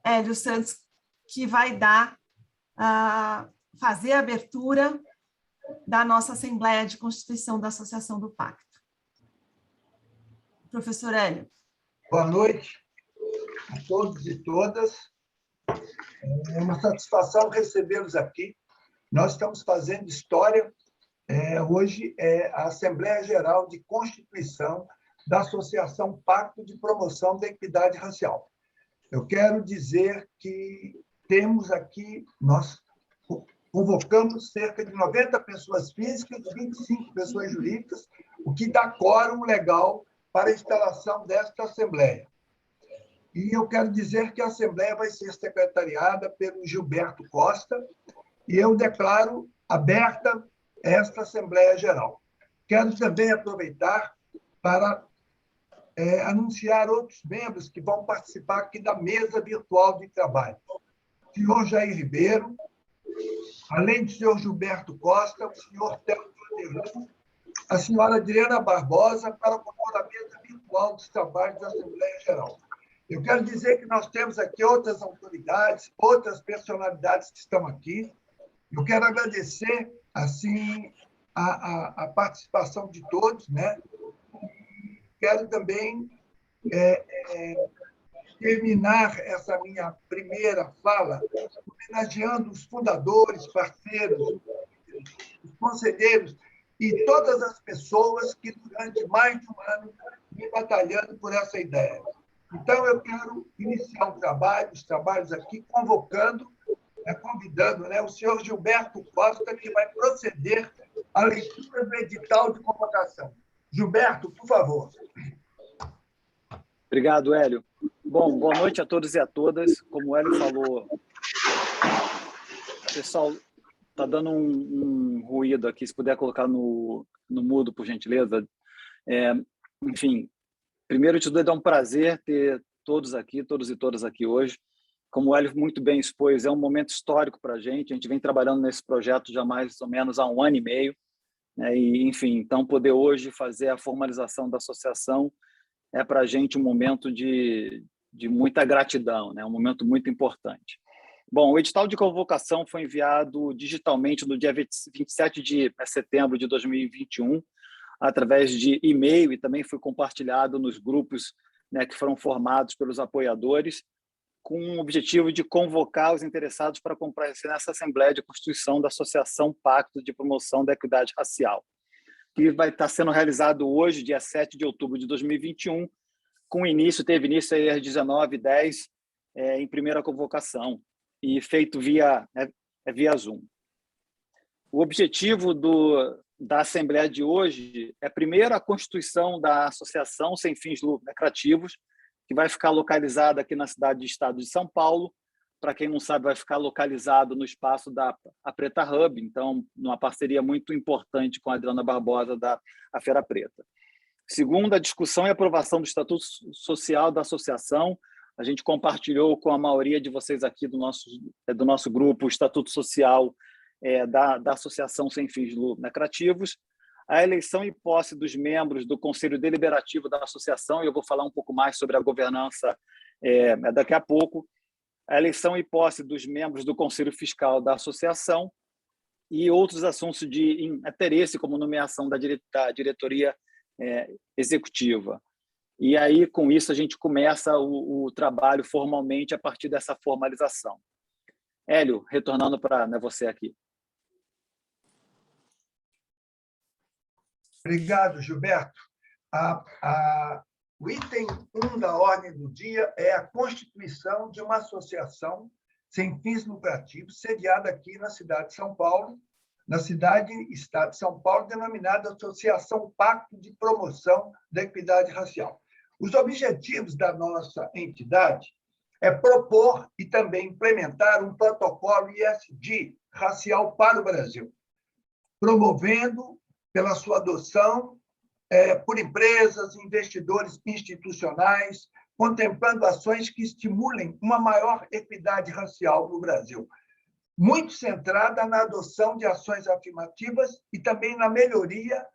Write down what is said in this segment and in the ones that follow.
Hélio Santos, que vai fazer a abertura da nossa Assembleia de Constituição da Associação do Pacto. Professor Hélio. Boa noite a todos e todas. É uma satisfação recebê-los aqui. Nós estamos fazendo história. Hoje é a Assembleia Geral de Constituição da Associação Pacto de Promoção da Equidade Racial. Eu quero dizer que temos aqui, nós convocamos cerca de 90 pessoas físicas e 25 pessoas jurídicas, o que dá quórum legal para a instalação desta Assembleia. E eu quero dizer que a Assembleia vai ser secretariada pelo Gilberto Costa, e eu declaro aberta esta Assembleia Geral. Quero também aproveitar para anunciar outros membros que vão participar aqui da mesa virtual de trabalho. O senhor Jair Ribeiro, além do senhor Gilberto Costa, o senhor Télio Vanderlan, a senhora Adriana Barbosa, para compor a mesa virtual dos trabalhos da Assembleia Geral. Eu quero dizer que nós temos aqui outras autoridades, outras personalidades que estão aqui. Eu quero agradecer, assim, a participação de todos, né? Quero também terminar essa minha primeira fala homenageando os fundadores, parceiros, os conselheiros e todas as pessoas que, durante mais de um ano, vêm batalhando por essa ideia. Então, eu quero iniciar os trabalhos aqui, convocando, convidando o senhor Gilberto Costa, que vai proceder à leitura do edital de convocação. Gilberto, por favor. Obrigado, Hélio. Bom, boa noite a todos e a todas. Como o Hélio falou, pessoal, está dando um ruído aqui, se puder colocar no mudo, por gentileza. Enfim, primeiro de tudo, é um prazer ter todos e todas aqui hoje. Como o Hélio muito bem expôs, é um momento histórico para a gente vem trabalhando nesse projeto já mais ou menos há 1 ano e meio, e, enfim, então poder hoje fazer a formalização da associação é para a gente um momento de muita gratidão, um momento muito importante. Bom, o edital de convocação foi enviado digitalmente no dia 27 de setembro de 2021, através de e-mail, e também foi compartilhado nos grupos que foram formados pelos apoiadores, com o objetivo de convocar os interessados para comparecer nessa Assembleia de Constituição da Associação Pacto de Promoção da Equidade Racial, que vai estar sendo realizado hoje, dia 7 de outubro de 2021, teve início aí às 19h10, em primeira convocação, e feito via Zoom. O objetivo da Assembleia de hoje é, primeiro, a constituição da Associação Sem Fins Lucrativos, que vai ficar localizada aqui na cidade e estado de São Paulo. Para quem não sabe, vai ficar localizado no espaço da Preta Hub, então, numa parceria muito importante com a Adriana Barbosa, da Feira Preta. Segundo, a discussão e aprovação do Estatuto Social da Associação. A gente compartilhou com a maioria de vocês aqui do nosso grupo o Estatuto Social da Associação Sem Fins Lucrativos. A eleição e posse dos membros do Conselho Deliberativo da Associação, e eu vou falar um pouco mais sobre a governança daqui a pouco. A eleição e posse dos membros do Conselho Fiscal da Associação e outros assuntos de interesse, como nomeação da diretoria executiva. E aí, com isso, a gente começa o trabalho formalmente a partir dessa formalização. Hélio, retornando para você aqui. Obrigado, Gilberto. O item 1 da ordem do dia é a constituição de uma associação sem fins lucrativos, sediada aqui na cidade de São Paulo, na cidade e estado de São Paulo, denominada Associação Pacto de Promoção da Equidade Racial. Os objetivos da nossa entidade é propor e também implementar um protocolo ESG racial para o Brasil, promovendo pela sua adoção por empresas, investidores institucionais, contemplando ações que estimulem uma maior equidade racial no Brasil, muito centrada na adoção de ações afirmativas e também na melhoria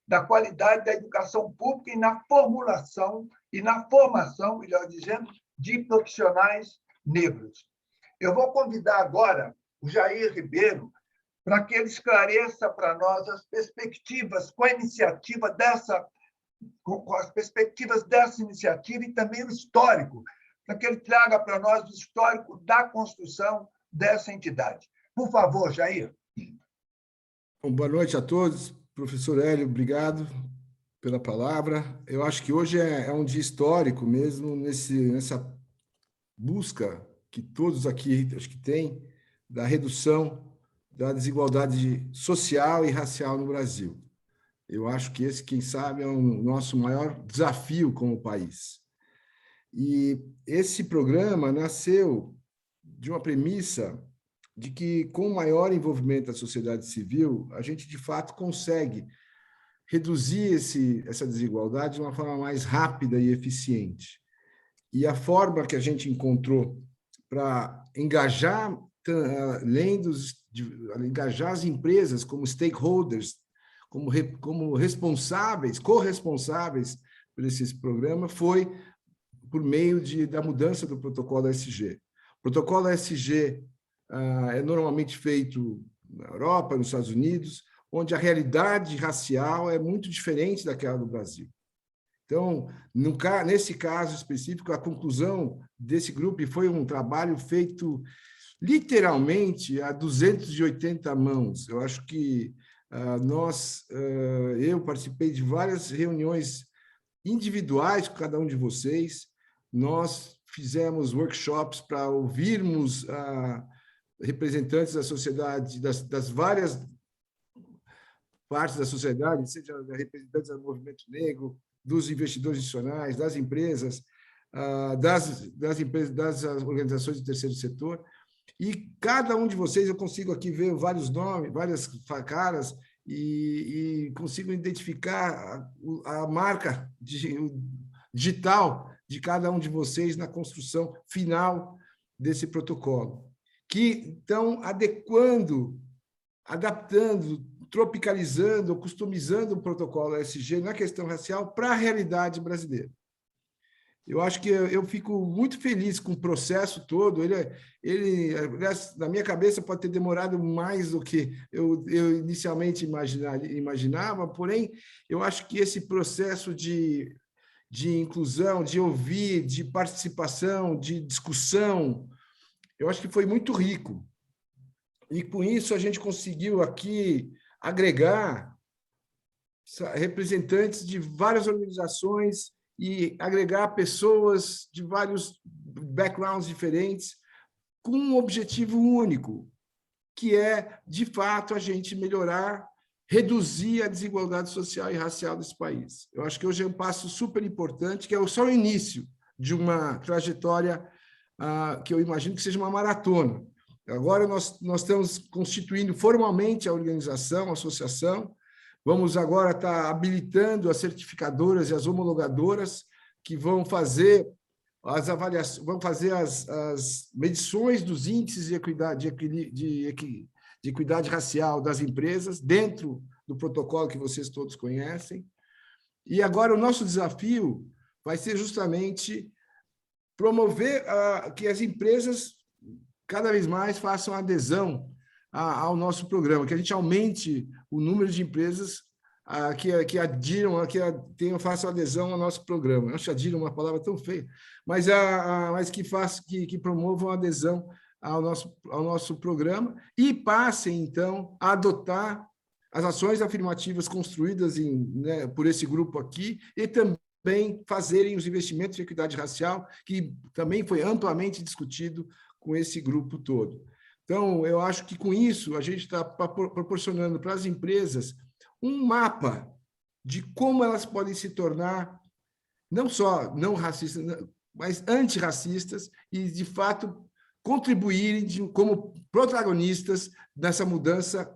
da qualidade da educação pública e na formulação e na formação, melhor dizendo, de profissionais negros. Eu vou convidar agora o Jair Ribeiro para que ele esclareça para nós as perspectivas com a iniciativa com as perspectivas dessa iniciativa e também o histórico, para que ele traga para nós o histórico da construção dessa entidade. Por favor, Jair. Bom, boa noite a todos. Professor Hélio, obrigado pela palavra. Eu acho que hoje é um dia histórico mesmo, nessa busca que todos aqui acho que têm da redução da desigualdade social e racial no Brasil. Eu acho que esse, quem sabe, é o nosso maior desafio como país. E esse programa nasceu de uma premissa de que, com o maior envolvimento da sociedade civil, a gente, de fato, consegue reduzir essa desigualdade de uma forma mais rápida e eficiente. E a forma que a gente encontrou para engajar, engajar as empresas como stakeholders, como responsáveis, corresponsáveis por esse programa, foi por meio da mudança do protocolo ESG. O protocolo ESG é normalmente feito na Europa, nos Estados Unidos, onde a realidade racial é muito diferente daquela do Brasil. Então, nesse caso específico, a conclusão desse grupo foi um trabalho feito literalmente a 280 mãos. Eu acho que eu participei de várias reuniões individuais com cada um de vocês. Nós fizemos workshops para ouvirmos representantes da sociedade, das várias partes da sociedade, seja representantes do movimento negro, dos investidores institucionais, das empresas, das organizações do terceiro setor. E cada um de vocês, eu consigo aqui ver vários nomes, várias caras, e consigo identificar a marca digital de cada um de vocês na construção final desse protocolo, que estão adaptando, tropicalizando, customizando o protocolo ESG na questão racial para a realidade brasileira. Eu acho que eu fico muito feliz com o processo todo. Ele na minha cabeça, pode ter demorado mais do que eu inicialmente imaginava, porém, eu acho que esse processo de inclusão, de ouvir, de participação, de discussão, eu acho que foi muito rico. E, com isso, a gente conseguiu aqui agregar representantes de várias organizações e agregar pessoas de vários backgrounds diferentes com um objetivo único, que é, de fato, a gente melhorar, reduzir a desigualdade social e racial desse país. Eu acho que hoje é um passo super importante, que é só o início de uma trajetória que eu imagino que seja uma maratona. Agora nós estamos constituindo formalmente a organização, a associação. Vamos agora estar habilitando as certificadoras e as homologadoras que vão fazer as avaliações, vão fazer as medições dos índices de equidade racial das empresas dentro do protocolo que vocês todos conhecem. E agora o nosso desafio vai ser justamente promover que as empresas cada vez mais façam adesão ao nosso programa, que a gente aumente o número de empresas que adiram, façam adesão ao nosso programa. Eu acho que adiram uma palavra tão feia, mas que promovam a adesão ao nosso programa e passem, então, a adotar as ações afirmativas construídas por esse grupo aqui e também fazerem os investimentos de equidade racial, que também foi amplamente discutido com esse grupo todo. Então, eu acho que, com isso, a gente está proporcionando para as empresas um mapa de como elas podem se tornar não só não racistas, mas antirracistas e, de fato, contribuírem como protagonistas dessa mudança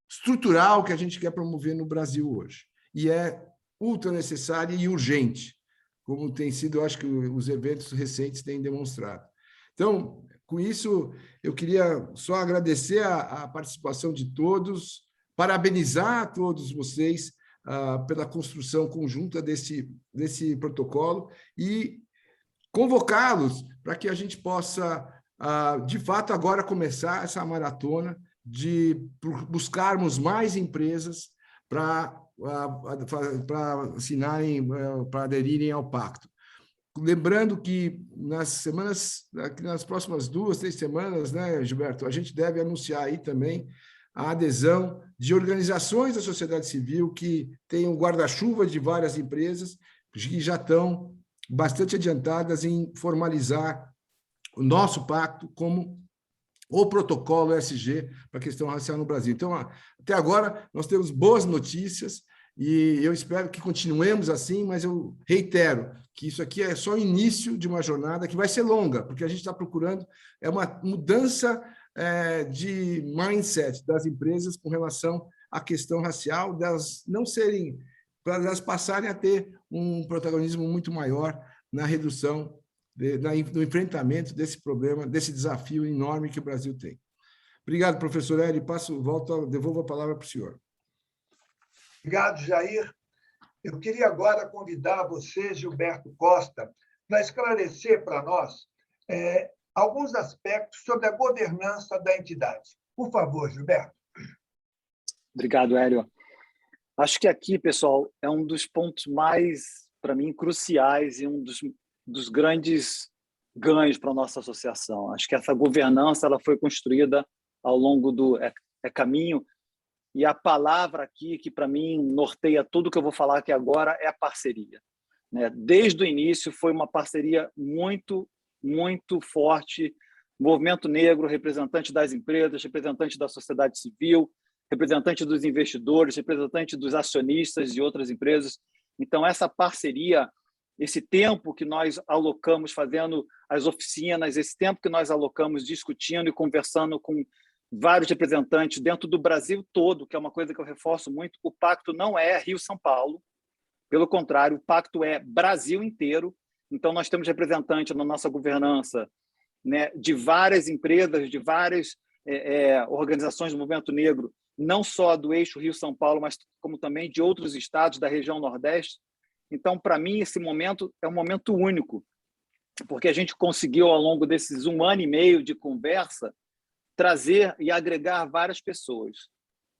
estrutural que a gente quer promover no Brasil hoje. E é ultra necessária e urgente, como tem sido, eu acho que os eventos recentes têm demonstrado. Então, com isso, eu queria só agradecer a participação de todos, parabenizar a todos vocês pela construção conjunta desse protocolo e convocá-los para que a gente possa, de fato, agora começar essa maratona de buscarmos mais empresas para assinarem, para aderirem ao pacto. Lembrando que nas próximas 2, 3 semanas, né, Gilberto, a gente deve anunciar aí também a adesão de organizações da sociedade civil que têm um guarda-chuva de várias empresas que já estão bastante adiantadas em formalizar o nosso pacto como o protocolo ESG para a questão racial no Brasil. Então, até agora, nós temos boas notícias e eu espero que continuemos assim, mas eu reitero que isso aqui é só o início de uma jornada que vai ser longa, porque a gente está procurando uma mudança de mindset das empresas com relação à questão racial, delas não serem, para elas passarem a ter um protagonismo muito maior na redução, no enfrentamento desse problema, desse desafio enorme que o Brasil tem. Obrigado, professor Hélio. Devolvo a palavra para o senhor. Obrigado, Jair. Eu queria agora convidar você, Gilberto Costa, para esclarecer para nós alguns aspectos sobre a governança da entidade. Por favor, Gilberto. Obrigado, Hélio. Acho que aqui, pessoal, é um dos pontos mais, para mim, cruciais e um dos grandes ganhos para a nossa associação. Acho que essa governança ela foi construída ao longo do caminho, e a palavra aqui que, para mim, norteia tudo que eu vou falar aqui agora é a parceria. Desde o início, foi uma parceria muito, muito forte. Movimento Negro, representante das empresas, representante da sociedade civil, representante dos investidores, representante dos acionistas de outras empresas. Então, essa parceria, esse tempo que nós alocamos fazendo as oficinas, esse tempo que nós alocamos discutindo e conversando com vários representantes dentro do Brasil todo, que é uma coisa que eu reforço muito, o pacto não é Rio-São Paulo, pelo contrário, o pacto é Brasil inteiro. Então, nós temos representantes na nossa governança, né, de várias empresas, de várias organizações do movimento negro, não só do eixo Rio-São Paulo, mas como também de outros estados da região Nordeste. Então, para mim, esse momento é um momento único, porque a gente conseguiu, ao longo desses 1 ano e meio de conversa, trazer e agregar várias pessoas.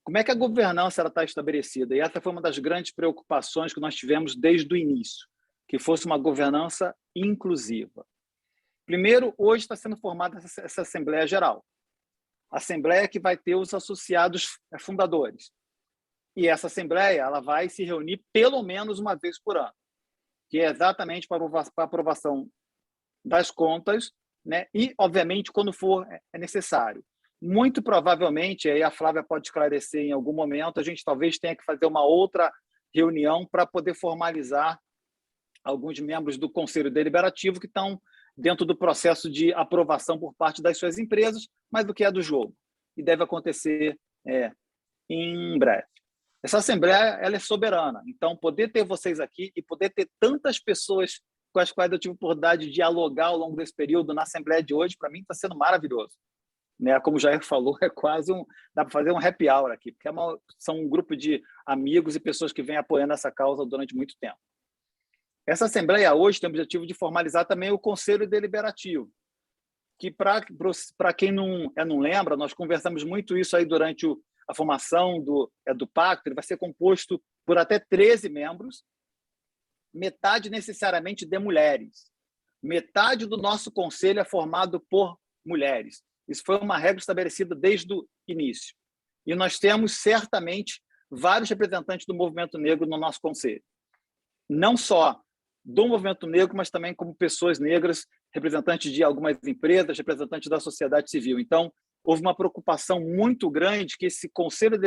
Como é que a governança está estabelecida? E essa foi uma das grandes preocupações que nós tivemos desde o início, que fosse uma governança inclusiva. Primeiro, hoje está sendo formada essa Assembleia Geral. A Assembleia que vai ter os associados fundadores. E essa Assembleia ela vai se reunir pelo menos uma vez por ano, que é exatamente para a aprovação das contas, né? E, obviamente, quando for necessário. Muito provavelmente, aí a Flávia pode esclarecer em algum momento, a gente talvez tenha que fazer uma outra reunião para poder formalizar alguns membros do Conselho Deliberativo que estão dentro do processo de aprovação por parte das suas empresas, mas do que é do jogo. E deve acontecer em breve. Essa Assembleia ela é soberana, então poder ter vocês aqui e poder ter tantas pessoas com as quais eu tive a oportunidade de dialogar ao longo desse período na Assembleia de hoje, para mim está sendo maravilhoso. Como o Jair falou, é quase dá para fazer um happy hour aqui, porque são um grupo de amigos e pessoas que vêm apoiando essa causa durante muito tempo. Essa Assembleia hoje tem o objetivo de formalizar também o Conselho Deliberativo, que, para quem não lembra, nós conversamos muito isso aí durante a formação do pacto. Ele vai ser composto por até 13 membros, metade necessariamente de mulheres. Metade do nosso conselho é formado por mulheres. Isso foi uma regra estabelecida desde o início. E nós temos, certamente, vários representantes do movimento negro no nosso conselho. Não só do movimento negro, mas também como pessoas negras, representantes de algumas empresas, representantes da sociedade civil. Então, houve uma preocupação muito grande que esse Conselho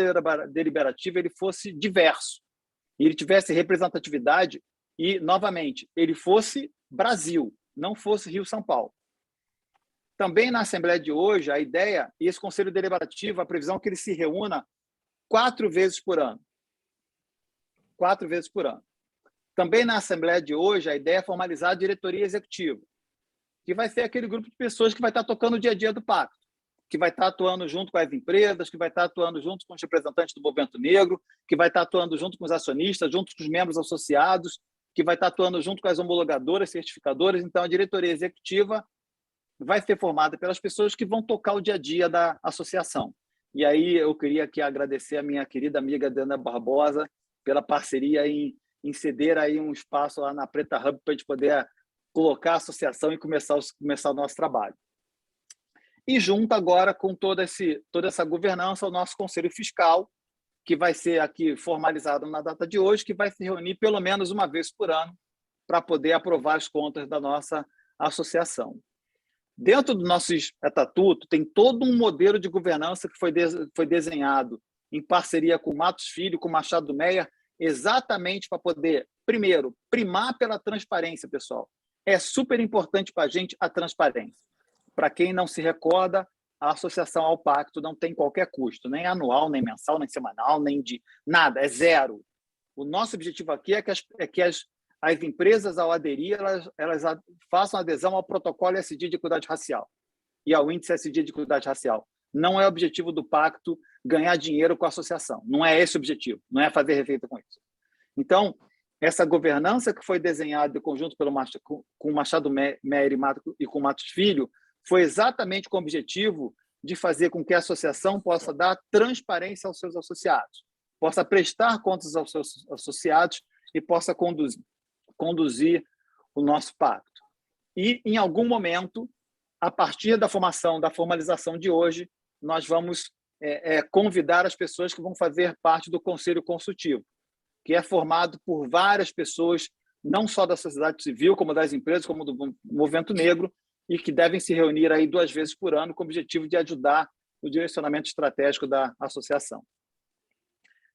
Deliberativo ele fosse diverso, e ele tivesse representatividade e, novamente, ele fosse Brasil, não fosse Rio-São Paulo. Também na Assembleia de hoje, a ideia, e esse Conselho Deliberativo, a previsão é que ele se reúna 4 vezes por ano. 4 vezes por ano. Também na Assembleia de hoje, a ideia é formalizar a diretoria executiva, que vai ser aquele grupo de pessoas que vai estar tocando o dia a dia do pacto, que vai estar atuando junto com as empresas, que vai estar atuando junto com os representantes do movimento negro, que vai estar atuando junto com os acionistas, junto com os membros associados, que vai estar atuando junto com as homologadoras, certificadoras. Então, a diretoria executiva vai ser formada pelas pessoas que vão tocar o dia a dia da associação. E aí eu queria aqui agradecer a minha querida amiga Diana Barbosa pela parceria em ceder aí um espaço lá na Preta Hub para a gente poder colocar a associação e começar o nosso trabalho. E junto agora com toda essa governança, o nosso Conselho Fiscal, que vai ser aqui formalizado na data de hoje, que vai se reunir pelo menos uma vez por ano para poder aprovar as contas da nossa associação. Dentro do nosso estatuto, tem todo um modelo de governança que foi desenhado em parceria com Matos Filho, com Machado Meyer, exatamente para poder, primeiro, primar pela transparência, pessoal. É super importante para a gente a transparência. Para quem não se recorda, a associação ao pacto não tem qualquer custo, nem anual, nem mensal, nem semanal, nem de nada, é zero. O nosso objetivo aqui é que as empresas, ao aderir, elas façam adesão ao protocolo SD de equidade racial e ao índice SD de equidade racial. Não é objetivo do pacto ganhar dinheiro com a associação. Não é esse o objetivo, não é fazer receita com isso. Então, essa governança que foi desenhada em conjunto com o Machado Meyer e com o Matos Filho foi exatamente com o objetivo de fazer com que a associação possa dar transparência aos seus associados, possa prestar contas aos seus associados e possa conduzir o nosso pacto. E, em algum momento, a partir da formalização de hoje, nós vamos convidar as pessoas que vão fazer parte do Conselho Consultivo, que é formado por várias pessoas, não só da sociedade civil, como das empresas, como do movimento negro, e que devem se reunir aí 2 vezes por ano com o objetivo de ajudar no direcionamento estratégico da associação.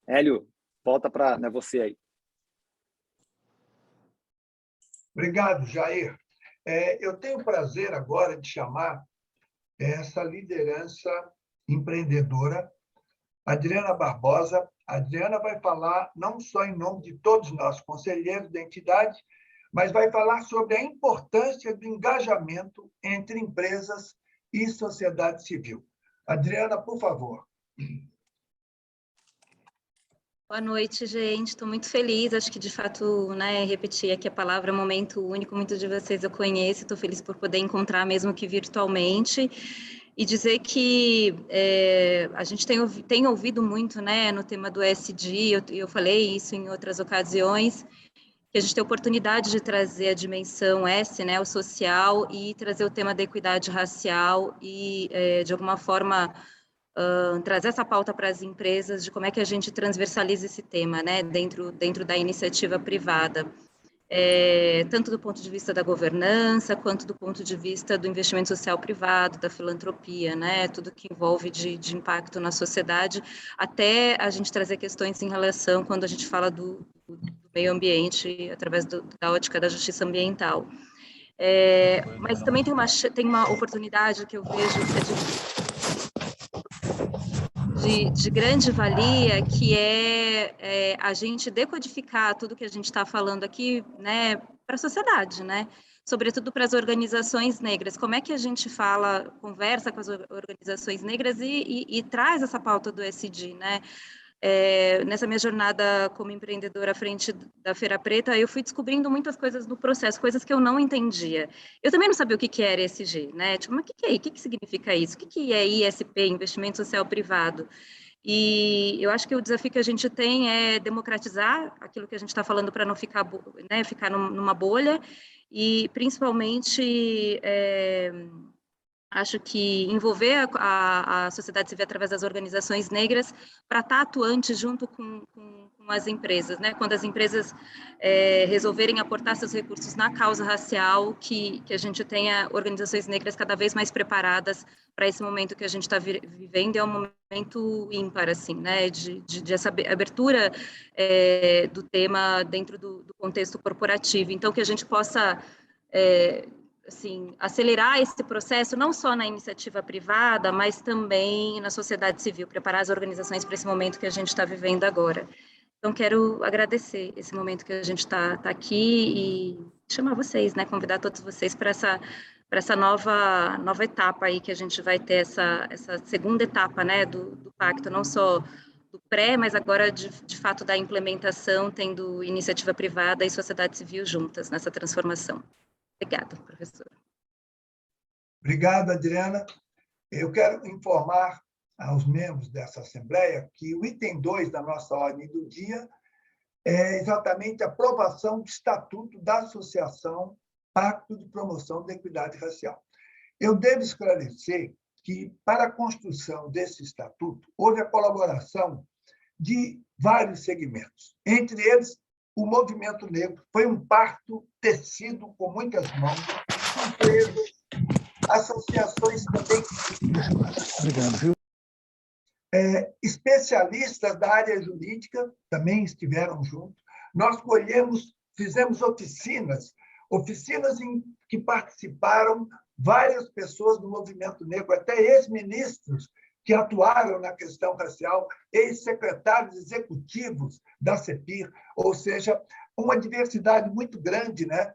Hélio, volta para você aí. Obrigado, Jair. Eu tenho o prazer agora de chamar essa liderança empreendedora, Adriana Barbosa. A Adriana vai falar não só em nome de todos nós, conselheiros da entidade, mas vai falar sobre a importância do engajamento entre empresas e sociedade civil. Adriana, por favor. Boa noite, gente. Estou muito feliz. Acho que, de fato, repetir aqui a palavra momento único. Muitos de vocês eu conheço. Estou feliz por poder encontrar, mesmo que virtualmente. E dizer que a gente tem ouvido muito no tema do ESG, eu falei isso em outras ocasiões, que a gente tem a oportunidade de trazer a dimensão S, o social, e trazer o tema da equidade racial e, de alguma forma, trazer essa pauta para as empresas de como é que a gente transversaliza esse tema dentro da iniciativa privada. Tanto do ponto de vista da governança, quanto do ponto de vista do investimento social privado, da filantropia, tudo que envolve de impacto na sociedade, até a gente trazer questões em relação, quando a gente fala do meio ambiente, através da ótica da justiça ambiental. Mas também tem uma oportunidade que eu vejo de grande valia, que é a gente decodificar tudo que a gente está falando aqui, para a sociedade, sobretudo para as organizações negras. Como é que a gente conversa com as organizações negras e traz essa pauta do ESG, nessa minha jornada como empreendedora à frente da Feira Preta, eu fui descobrindo muitas coisas no processo, coisas que eu não entendia. Eu também não sabia o que era ESG, Tipo, mas o que é isso? O que significa isso? O que é ISP, Investimento Social Privado? E eu acho que o desafio que a gente tem é democratizar aquilo que a gente está falando para não ficar, ficar numa bolha, e principalmente acho que envolver a sociedade civil através das organizações negras para estar atuante junto com as empresas, Quando as empresas resolverem aportar seus recursos na causa racial, que a gente tenha organizações negras cada vez mais preparadas para esse momento que a gente está vivendo. É um momento ímpar, assim, de essa abertura do tema dentro do contexto corporativo. Então, que a gente possa acelerar esse processo, não só na iniciativa privada, mas também na sociedade civil, preparar as organizações para esse momento que a gente está vivendo agora. Então, quero agradecer esse momento que a gente está aqui e chamar vocês, convidar todos vocês para essa nova etapa aí, que a gente vai ter essa segunda etapa, do pacto, não só do pré, mas agora, de fato, da implementação, tendo iniciativa privada e sociedade civil juntas nessa transformação. Obrigada, professor. Obrigado, Adriana. Eu quero informar aos membros dessa Assembleia que o item 2 da nossa ordem do dia é exatamente a aprovação do Estatuto da Associação Pacto de Promoção da Equidade Racial. Eu devo esclarecer que, para a construção desse estatuto, houve a colaboração de vários segmentos. Entre eles, o movimento negro foi um parto tecido com muitas mãos, empresas, associações também. Obrigado, viu? Especialistas da área jurídica também estiveram juntos. Nós fizemos oficinas em que participaram várias pessoas do movimento negro, até ex-ministros que atuaram na questão racial, ex-secretários executivos da CEPIR, ou seja, uma diversidade muito grande, né?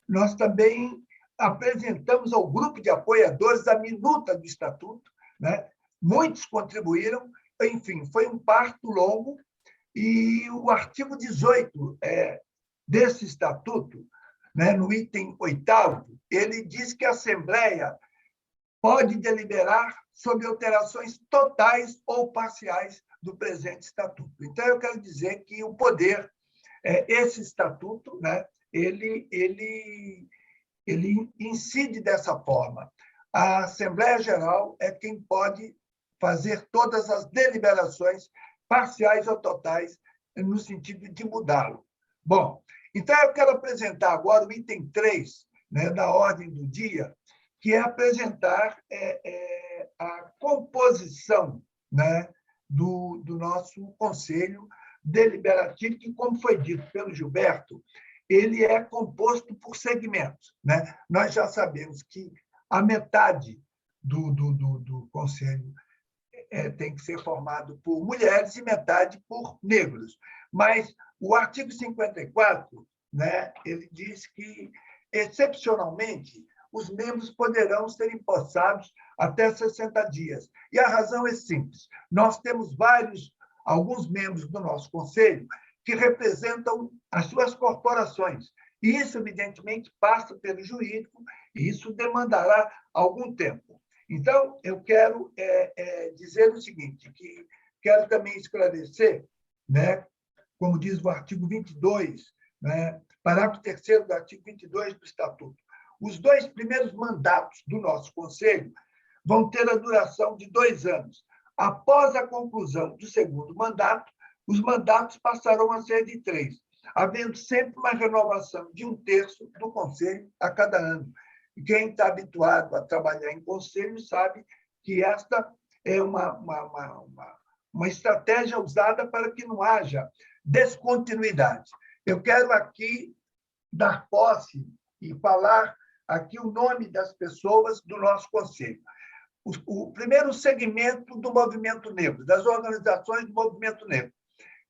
Nós também apresentamos ao grupo de apoiadores a minuta do Estatuto, né? Muitos contribuíram, enfim, foi um parto longo, e o artigo 18 desse Estatuto, né, no item 8º, ele diz que a Assembleia pode deliberar sobre alterações totais ou parciais do presente Estatuto. Então, eu quero dizer que o poder, esse Estatuto, né, ele incide dessa forma. A Assembleia Geral é quem pode fazer todas as deliberações parciais ou totais no sentido de mudá-lo. Bom, então eu quero apresentar agora o item 3, né, da ordem do dia, que é apresentar a composição, né, do nosso Conselho Deliberativo, que, como foi dito pelo Gilberto, ele é composto por segmentos, né? Nós já sabemos que a metade do Conselho tem que ser formado por mulheres e metade por negros. Mas o artigo 54, né, ele diz que, excepcionalmente, os membros poderão ser empossados até 60 dias. E a razão é simples. Nós temos alguns membros do nosso conselho que representam as suas corporações. E isso, evidentemente, passa pelo jurídico, e isso demandará algum tempo. Então, eu quero dizer o seguinte, que quero também esclarecer, né, como diz o artigo 22, né, parágrafo 3º do artigo 22 do Estatuto, os 2 primeiros mandatos do nosso Conselho vão ter a duração de 2 anos. Após a conclusão do segundo mandato, os mandatos passarão a ser de 3, havendo sempre uma renovação de 1/3 do Conselho a cada ano. E quem está habituado a trabalhar em conselho sabe que esta é uma estratégia usada para que não haja descontinuidade. Eu quero aqui dar posse e falar aqui o nome das pessoas do nosso conselho. O primeiro segmento do movimento negro, das organizações do movimento negro.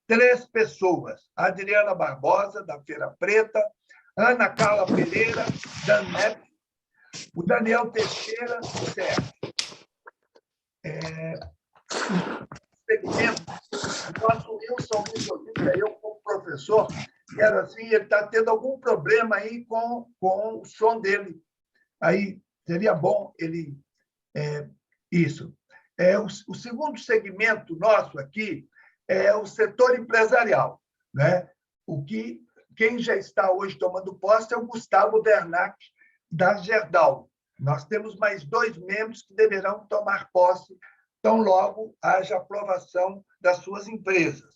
3 pessoas: Adriana Barbosa, da Feira Preta, Ana Carla Pereira, da ANEP, o Daniel Teixeira, do CEF. Segmento, o nosso Wilson Oliveira, eu como professor, quero assim, ele está tendo algum problema aí com o som dele. Aí seria bom ele... isso. O segundo segmento nosso aqui é o setor empresarial, né? Quem já está hoje tomando posse é o Gustavo Wernack, da Gerdau. Nós temos mais 2 membros que deverão tomar posse tão logo haja aprovação das suas empresas.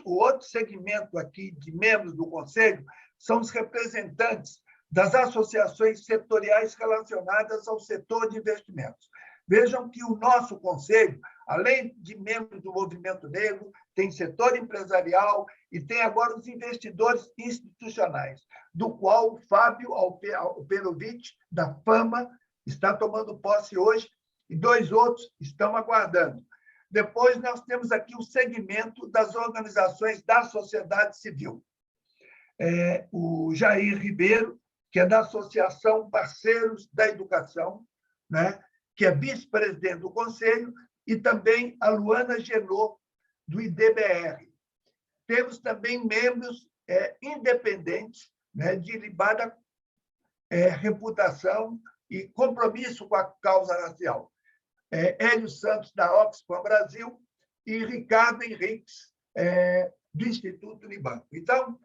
O outro segmento aqui de membros do Conselho são os representantes das associações setoriais relacionadas ao setor de investimentos. Vejam que o nosso Conselho, além de membros do movimento negro, tem setor empresarial e tem agora os investidores institucionais, do qual o Fábio Alperovitch, da Fama, está tomando posse hoje, e 2 outros estão aguardando. Depois, nós temos aqui o segmento das organizações da sociedade civil. O Jair Ribeiro, que é da Associação Parceiros da Educação, né? que é vice-presidente do Conselho, e também a Luana Genot, do IDBR. Temos também membros independentes, né, de ilibada reputação e compromisso com a causa racial. Hélio Santos, da Oxfam Brasil, e Ricardo Henriques, do Instituto Unibanco. Então,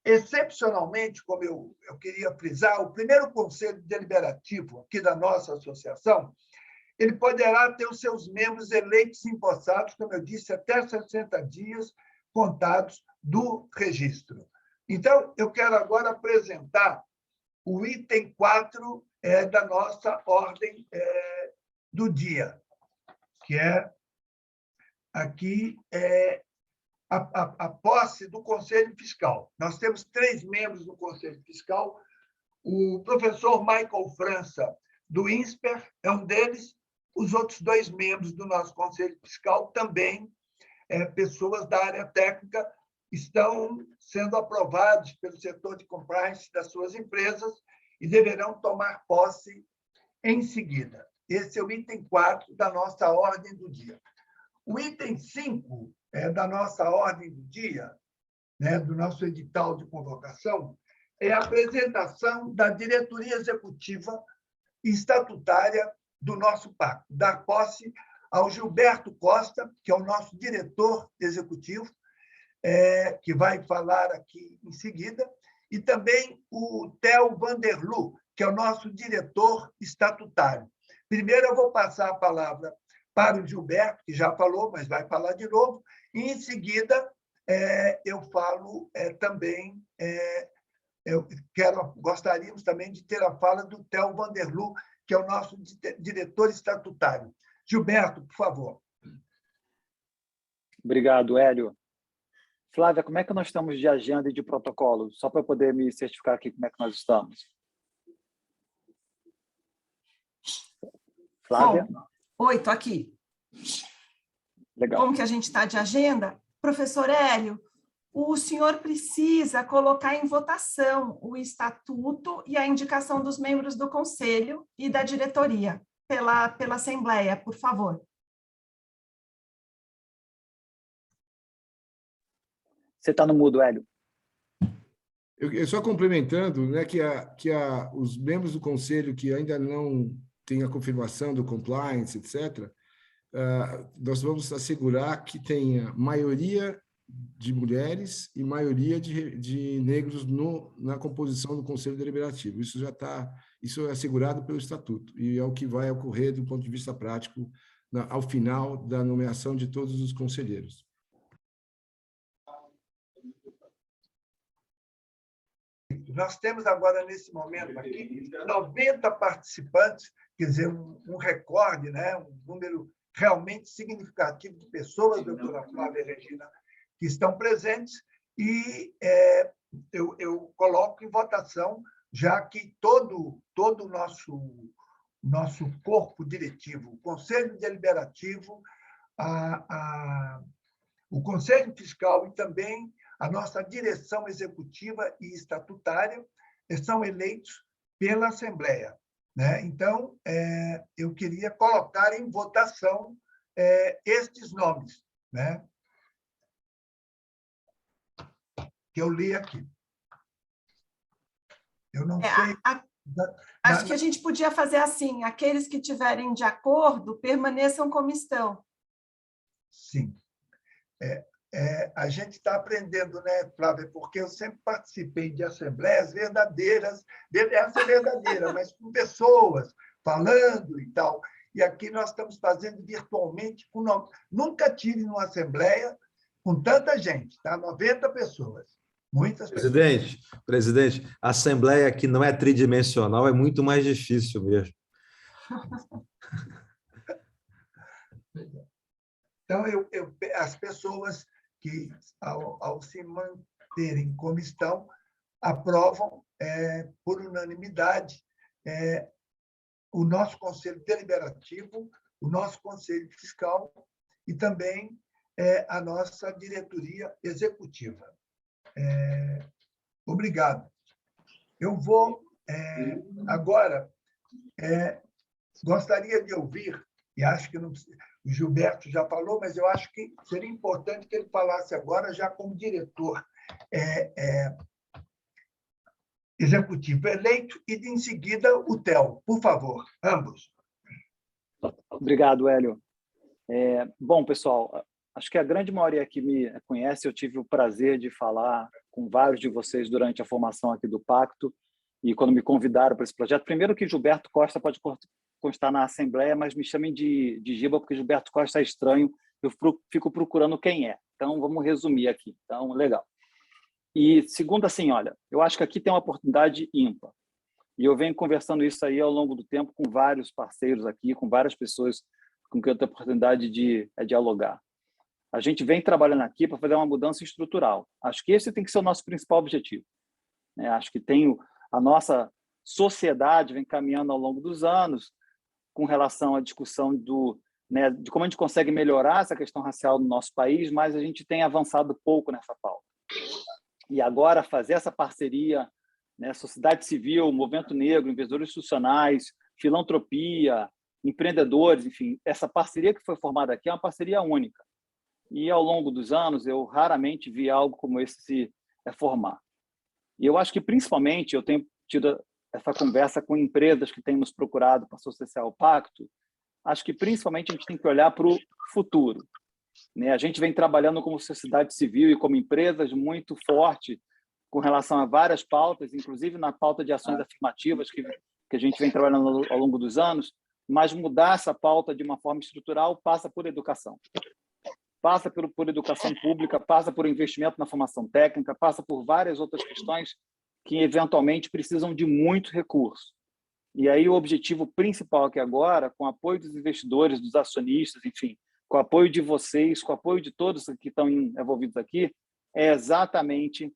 excepcionalmente, como eu queria frisar, o primeiro conselho deliberativo aqui da nossa associação, ele poderá ter os seus membros eleitos e empossados, como eu disse, até 60 dias contados do registro. Então, eu quero agora apresentar o item 4 da nossa ordem do dia, que é aqui a posse do Conselho Fiscal. Nós temos 3 membros do Conselho Fiscal. O professor Michael França, do INSPER, é um deles. Os outros 2 membros do nosso Conselho Fiscal, também pessoas da área técnica, estão sendo aprovados pelo setor de compliance das suas empresas e deverão tomar posse em seguida. Esse é o item 4 da nossa ordem do dia. O item 5 da nossa ordem do dia, né, do nosso edital de convocação, é a apresentação da diretoria executiva e estatutária do nosso pacto, dar posse ao Gilberto Costa, que é o nosso diretor executivo, que vai falar aqui em seguida, e também o Theo Vanderlu, que é o nosso diretor estatutário. Primeiro, eu vou passar a palavra para o Gilberto, que já falou, mas vai falar de novo, e, em seguida, eu falo também... gostaríamos também de ter a fala do Theo Vanderlu, que é o nosso diretor estatutário. Gilberto, por favor. Obrigado, Hélio. Flávia, como é que nós estamos de agenda e de protocolo? Só para eu poder me certificar aqui como é que nós estamos. Flávia? Bom, oi, estou aqui. Legal. Como que a gente está de agenda? Professor Hélio, o senhor precisa colocar em votação o estatuto e a indicação dos membros do conselho e da diretoria pela Assembleia, por favor. Você está no mudo, Hélio. Eu só complementando, né, que os membros do conselho que ainda não têm a confirmação do compliance, etc., nós vamos assegurar que tenha maioria de mulheres e maioria de negros na composição do Conselho Deliberativo. Isso é assegurado pelo Estatuto e é o que vai ocorrer do ponto de vista prático ao final da nomeação de todos os conselheiros. Nós temos agora, nesse momento aqui, 90 participantes, quer dizer, um recorde, né? Um número realmente significativo de pessoas, doutora Flávia Regina, que estão presentes, e eu coloco em votação, já que todo o nosso corpo diretivo, o Conselho Deliberativo, o Conselho Fiscal e também a nossa direção executiva e estatutária são eleitos pela Assembleia, né? Então, eu queria colocar em votação estes nomes, né, que eu li aqui. Eu não sei... Acho que a gente podia fazer assim, aqueles que estiverem de acordo, permaneçam como estão. Sim. A gente está aprendendo, né, Flávia, porque eu sempre participei de assembleias verdadeiras, essa é verdadeira, mas com pessoas falando e tal. E aqui nós estamos fazendo virtualmente, nunca tive uma assembleia com tanta gente, tá? 90 pessoas. Muitas pessoas. Presidente, a assembleia aqui não é tridimensional, é muito mais difícil mesmo. Então, as pessoas que, ao se manterem como estão, aprovam por unanimidade o nosso Conselho Deliberativo, o nosso Conselho Fiscal e também a nossa diretoria executiva. Obrigado. Eu vou agora Gostaria de ouvir, e acho que não, o Gilberto já falou, mas eu acho que seria importante que ele falasse agora, já como diretor executivo eleito, e, em seguida, o Theo. Por favor, ambos. Obrigado, Hélio. Bom, pessoal, acho que a grande maioria que me conhece, eu tive o prazer de falar com vários de vocês durante a formação aqui do Pacto e quando me convidaram para esse projeto. Primeiro que Gilberto Costa pode constar na Assembleia, mas me chamem de Giba, porque Gilberto Costa é estranho, eu fico procurando quem é. Então, vamos resumir aqui. Então, legal. E segundo, assim, olha, eu acho que aqui tem uma oportunidade ímpar. E eu venho conversando isso aí ao longo do tempo com vários parceiros aqui, com várias pessoas com quem eu tenho a oportunidade de dialogar. A gente vem trabalhando aqui para fazer uma mudança estrutural. Acho que esse tem que ser o nosso principal objetivo. Acho que a nossa sociedade vem caminhando ao longo dos anos com relação à discussão de como a gente consegue melhorar essa questão racial no nosso país, mas a gente tem avançado pouco nessa pauta. E agora fazer essa parceria, sociedade civil, movimento negro, investidores institucionais, filantropia, empreendedores, enfim, essa parceria que foi formada aqui é uma parceria única. E ao longo dos anos eu raramente vi algo como esse se formar. E eu acho que principalmente eu tenho tido essa conversa com empresas que têm nos procurado para associar ao Pacto. Acho que principalmente a gente tem que olhar para o futuro. A gente vem trabalhando como sociedade civil e como empresas muito forte com relação a várias pautas, inclusive na pauta de ações afirmativas que a gente vem trabalhando ao longo dos anos, mas mudar essa pauta de uma forma estrutural passa por educação. Passa por educação pública, passa por investimento na formação técnica, passa por várias outras questões que eventualmente precisam de muito recurso. E aí o objetivo principal aqui agora, com o apoio dos investidores, dos acionistas, enfim, com o apoio de vocês, com o apoio de todos que estão envolvidos aqui, é exatamente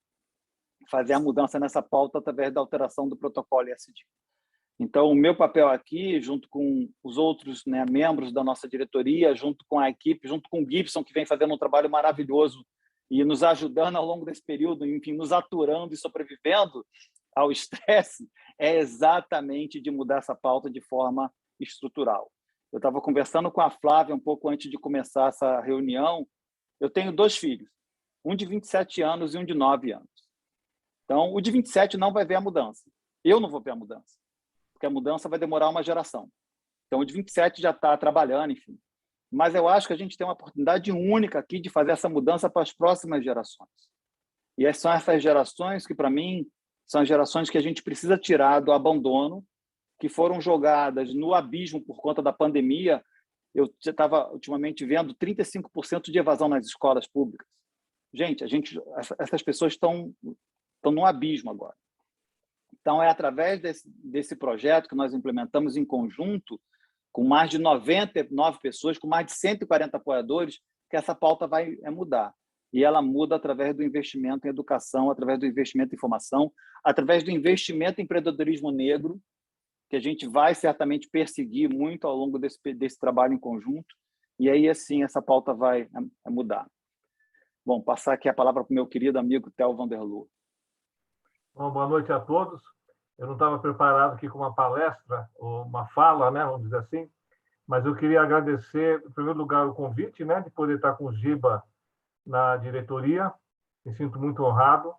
fazer a mudança nessa pauta através da alteração do protocolo ESG. Então, o meu papel aqui, junto com os outros membros da nossa diretoria, junto com a equipe, junto com o Gibson, que vem fazendo um trabalho maravilhoso e nos ajudando ao longo desse período, enfim, nos aturando e sobrevivendo ao estresse, é exatamente de mudar essa pauta de forma estrutural. Eu estava conversando com a Flávia um pouco antes de começar essa reunião. Eu tenho 2 filhos, um de 27 anos e um de 9 anos. Então, o de 27 não vai ver a mudança. Eu não vou ver a mudança, porque a mudança vai demorar uma geração. Então, o de 27 já está trabalhando, enfim. Mas eu acho que a gente tem uma oportunidade única aqui de fazer essa mudança para as próximas gerações. E são essas gerações que, para mim, são as gerações que a gente precisa tirar do abandono, que foram jogadas no abismo por conta da pandemia. Eu estava ultimamente vendo 35% de evasão nas escolas públicas. Gente, essas pessoas estão no abismo agora. Então, é através desse projeto que nós implementamos em conjunto, com mais de 99 pessoas, com mais de 140 apoiadores, que essa pauta vai mudar. E ela muda através do investimento em educação, através do investimento em formação, através do investimento em empreendedorismo negro, que a gente vai certamente perseguir muito ao longo desse trabalho em conjunto. E aí, assim, essa pauta vai mudar. Bom, passar aqui a palavra para o meu querido amigo Theo Vanderloo. Bom, boa noite a todos. Eu não estava preparado aqui com uma palestra, ou uma fala, vamos dizer assim, mas eu queria agradecer, em primeiro lugar, o convite, de poder estar com o Giba na diretoria. Me sinto muito honrado.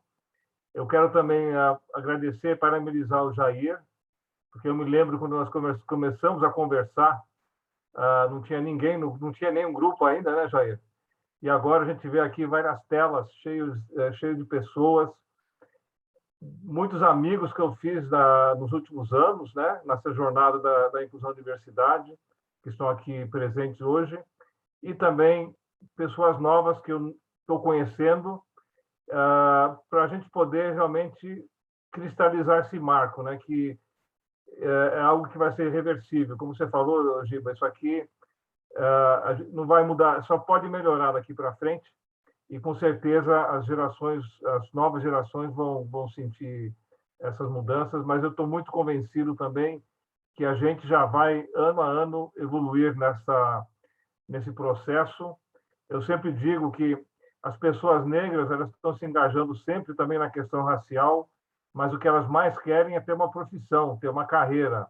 Eu quero também agradecer e parabenizar o Jair, porque eu me lembro quando nós começamos a conversar, não tinha ninguém, não tinha nenhum grupo ainda, Jair? E agora a gente vê aqui várias telas cheias de pessoas, muitos amigos que eu fiz nos últimos anos, nessa jornada da inclusão e diversidade, que estão aqui presentes hoje, e também pessoas novas que eu estou conhecendo, para a gente poder realmente cristalizar esse marco, que é algo que vai ser irreversível. Como você falou, Giba, isso aqui não vai mudar, só pode melhorar daqui para frente, e com certeza as novas gerações vão sentir essas mudanças, mas eu estou muito convencido também que a gente já vai, ano a ano, evoluir nesse processo. Eu sempre digo que as pessoas negras elas estão se engajando sempre também na questão racial, mas o que elas mais querem é ter uma profissão, ter uma carreira.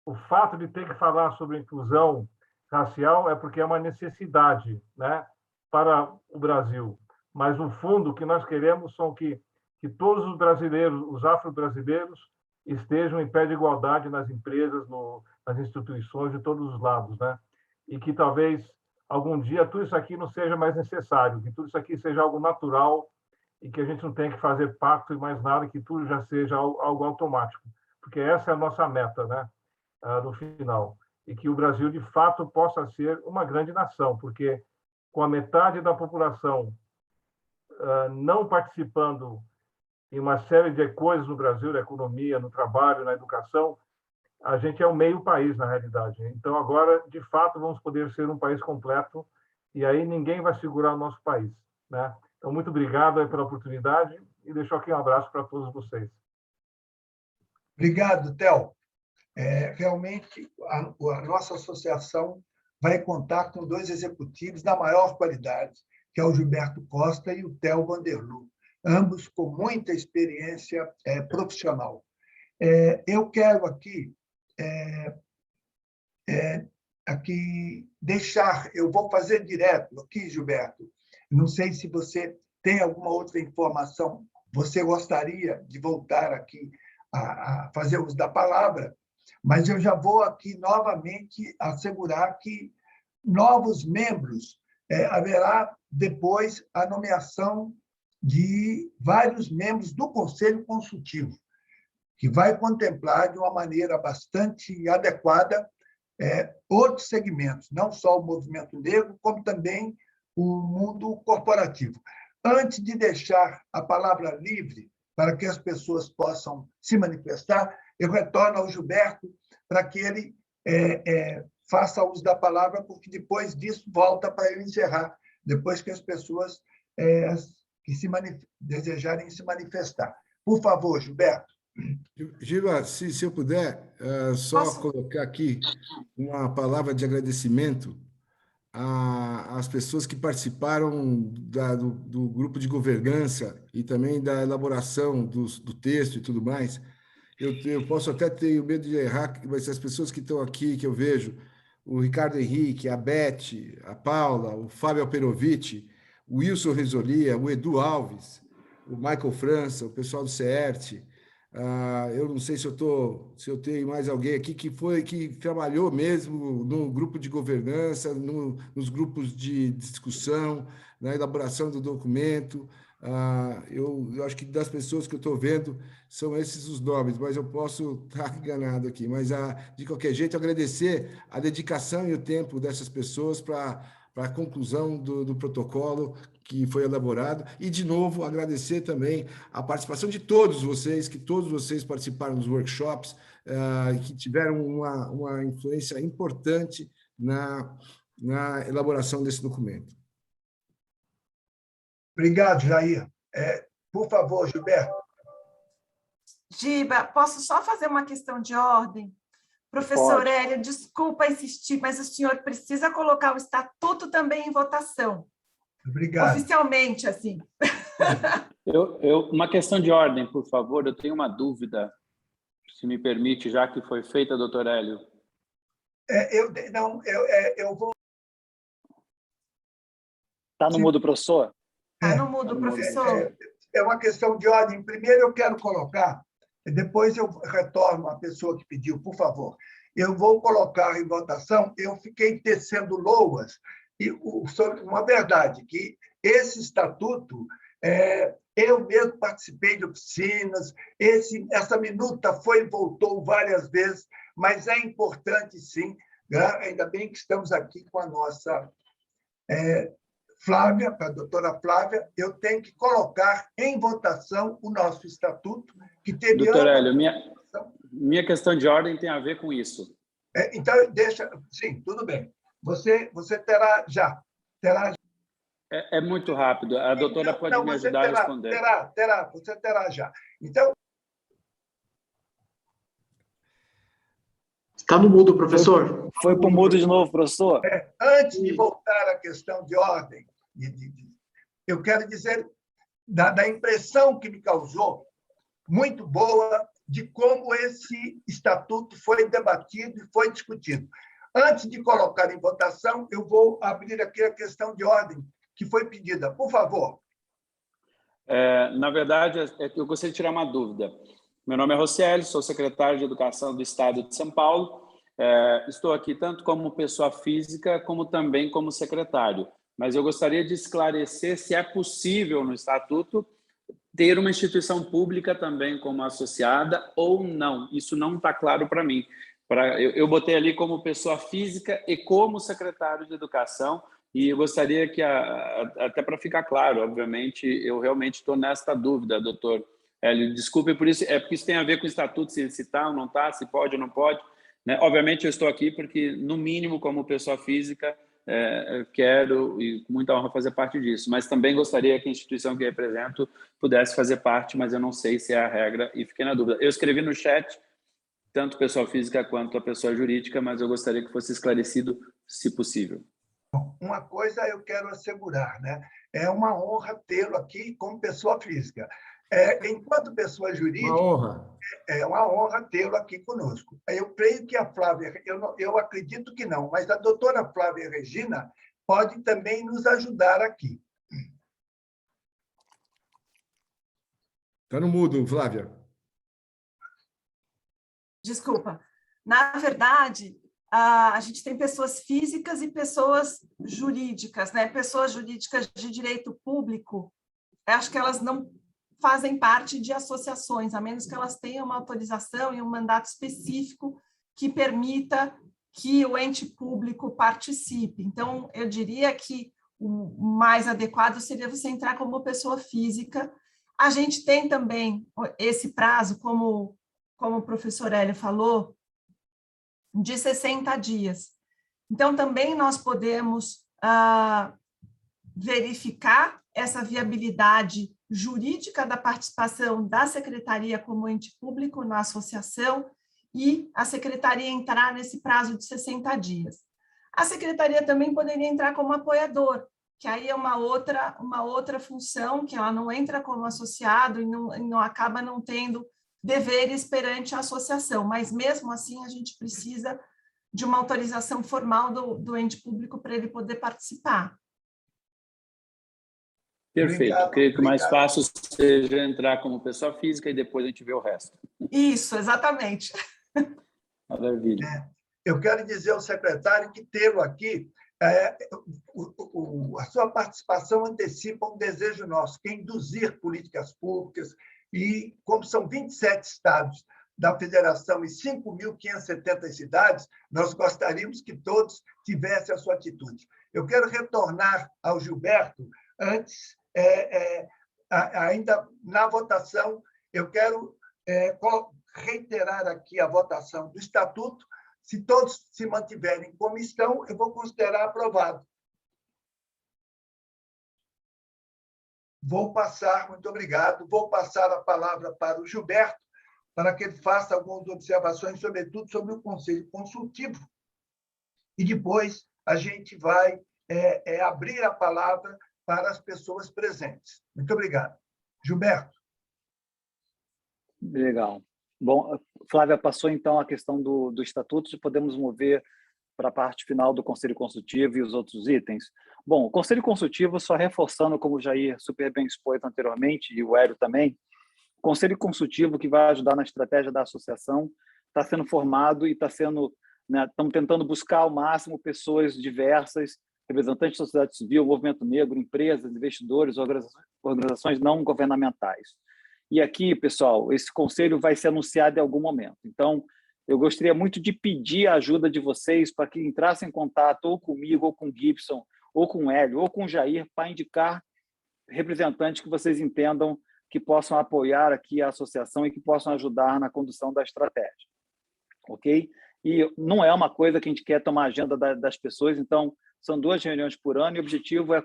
o fato de ter que falar sobre inclusão racial é porque é uma necessidade, né, para o Brasil. Mas, no fundo, o que nós queremos são que todos os brasileiros, os afro-brasileiros, estejam em pé de igualdade nas empresas, nas instituições, de todos os lados, né? E que talvez algum dia tudo isso aqui não seja mais necessário, que tudo isso aqui seja algo natural e que a gente não tenha que fazer pacto e mais nada, que tudo já seja algo automático, porque essa é a nossa meta, né? No final. E que o Brasil, de fato, possa ser uma grande nação, porque com a metade da população não participando em uma série de coisas no Brasil, na economia, no trabalho, na educação, a gente é um meio país, na realidade. Então, agora, de fato, vamos poder ser um país completo e aí ninguém vai segurar o nosso país, né? Então, muito obrigado pela oportunidade e deixo aqui um abraço para todos vocês. Obrigado, Theo. Realmente, a nossa associação vai contar com 2 executivos da maior qualidade, que é o Gilberto Costa e o Theo Vanderloo, ambos com muita experiência profissional. Eu quero aqui deixar, eu vou fazer direto aqui, Gilberto, não sei se você tem alguma outra informação, você gostaria de voltar aqui a fazer uso da palavra, mas eu já vou aqui novamente assegurar que novos membros, haverá depois a nomeação de vários membros do Conselho Consultivo, que vai contemplar de uma maneira bastante adequada outros segmentos, não só o movimento negro, como também o mundo corporativo. Antes de deixar a palavra livre para que as pessoas possam se manifestar, eu retorno ao Gilberto para que ele faça uso da palavra, porque depois disso volta para eu encerrar, depois que as pessoas desejarem se manifestar. Por favor, Gilberto. Giba, se eu puder, só colocar aqui uma palavra de agradecimento às pessoas que participaram do grupo de governança e também da elaboração do texto e tudo mais. Eu posso até ter medo de errar, mas as pessoas que estão aqui, que eu vejo, o Ricardo Henrique, a Beth, a Paula, o Fábio Alperovitch, o Wilson Risolia, o Edu Alves, o Michael França, o pessoal do CERT. Eu não sei se eu tenho mais alguém aqui que trabalhou mesmo no grupo de governança, nos grupos de discussão, na elaboração do documento. Eu acho que das pessoas que eu estou vendo são esses os nomes, mas eu posso estar enganado aqui. Mas, de qualquer jeito, agradecer a dedicação e o tempo dessas pessoas para a conclusão do protocolo que foi elaborado. E, de novo, agradecer também a participação de todos vocês, que todos vocês participaram dos workshops, que tiveram uma influência importante na elaboração desse documento. Obrigado, Jair. Por favor, Gilberto. Giba, posso só fazer uma questão de ordem? Professor Hélio, desculpa insistir, mas o senhor precisa colocar o estatuto também em votação. Obrigado. Oficialmente, assim. Uma questão de ordem, por favor. Eu tenho uma dúvida, se me permite, já que foi feita, doutor Hélio. Eu vou... Está no mudo, professor? Está no mudo, professor. É uma questão de ordem. Primeiro, eu quero colocar, depois eu retorno à pessoa que pediu, por favor. Eu vou colocar em votação, eu fiquei tecendo loas, sobre uma verdade, que esse estatuto, eu mesmo participei de oficinas, essa minuta foi e voltou várias vezes, mas é importante, sim, ainda bem que estamos aqui com a nossa Flávia, a doutora Flávia, eu tenho que colocar em votação o nosso estatuto, que teve... Doutor Hélio, minha questão de ordem tem a ver com isso. Então, deixa... Sim, tudo bem. Você terá já. É muito rápido. A doutora pode me ajudar a responder. Você terá já. Então... Está no mudo, professor. Foi para o mudo de novo, professor. Antes de voltar à questão de ordem, eu quero dizer da impressão que me causou, muito boa, de como esse estatuto foi debatido e foi discutido. Antes de colocar em votação, eu vou abrir aqui a questão de ordem que foi pedida. Por favor. Na verdade, eu gostaria de tirar uma dúvida. Meu nome é Rocieli, sou secretário de Educação do Estado de São Paulo. Estou aqui tanto como pessoa física, como também como secretário. Mas eu gostaria de esclarecer se é possível no Estatuto ter uma instituição pública também como associada ou não. Isso não está claro para mim. Eu botei ali como pessoa física e como secretário de Educação, e eu gostaria que, até para ficar claro, obviamente, eu realmente estou nesta dúvida, doutor Hélio. Desculpe por isso, porque isso tem a ver com o Estatuto, se está ou não está, se pode ou não pode, né? Obviamente, eu estou aqui porque, no mínimo, como pessoa física, quero, e com muita honra, fazer parte disso, mas também gostaria que a instituição que represento pudesse fazer parte, mas eu não sei se é a regra e fiquei na dúvida. Eu escrevi no chat, tanto pessoa física quanto a pessoa jurídica, mas eu gostaria que fosse esclarecido, se possível. Uma coisa eu quero assegurar, né? É uma honra tê-lo aqui como pessoa física. Enquanto pessoa jurídica, uma honra. É uma honra tê-lo aqui conosco. Eu creio que a Flávia, eu acredito que não, mas a doutora Flávia Regina pode também nos ajudar aqui. Está no mudo, Flávia. Desculpa. Na verdade, a gente tem pessoas físicas e pessoas jurídicas, né? Pessoas jurídicas de direito público, acho que elas não fazem parte de associações, a menos que elas tenham uma autorização e um mandato específico que permita que o ente público participe. Então, eu diria que o mais adequado seria você entrar como pessoa física. A gente tem também esse prazo, como o professor Hélio falou, de 60 dias. Então, também nós podemos verificar essa viabilidade jurídica da participação da secretaria como ente público na associação e a secretaria entrar nesse prazo de 60 dias. A secretaria também poderia entrar como apoiador, que aí é uma outra função, que ela não entra como associado e não acaba não tendo deveres perante a associação, mas mesmo assim a gente precisa de uma autorização formal do ente público para ele poder participar. Perfeito. Obrigado, Creio que o mais fácil seja entrar como pessoa física e depois a gente vê o resto. Isso, exatamente. Maravilha. Eu quero dizer ao secretário que tê-lo aqui, a sua participação antecipa um desejo nosso, que é induzir políticas públicas, e como são 27 estados da federação e 5.570 cidades, nós gostaríamos que todos tivessem a sua atitude. Eu quero retornar ao Gilberto, antes, ainda na votação, eu quero reiterar aqui a votação do Estatuto. Se todos se mantiverem como estão, eu vou considerar aprovado. Muito obrigado, vou passar a palavra para o Gilberto, para que ele faça algumas observações, sobretudo sobre o Conselho Consultivo, e depois a gente vai abrir a palavra para as pessoas presentes. Muito obrigado. Gilberto. Legal. Bom, Flávia passou, então, a questão do Estatuto, e podemos mover para a parte final do Conselho Consultivo e os outros itens. Bom, o Conselho Consultivo, só reforçando, como o Jair super bem expôs anteriormente, e o Hélio também, o Conselho Consultivo, que vai ajudar na estratégia da associação, está sendo formado e estamos tentando buscar ao máximo pessoas diversas, representantes da sociedade civil, movimento negro, empresas, investidores, organizações não governamentais. E aqui, pessoal, esse conselho vai ser anunciado em algum momento. Então, eu gostaria muito de pedir a ajuda de vocês para que entrassem em contato ou comigo, ou com o Gibson, ou com o Hélio, ou com o Jair, para indicar representantes que vocês entendam que possam apoiar aqui a associação e que possam ajudar na condução da estratégia. Ok? E não é uma coisa que a gente quer tomar a agenda das pessoas, então são 2 reuniões por ano e o objetivo é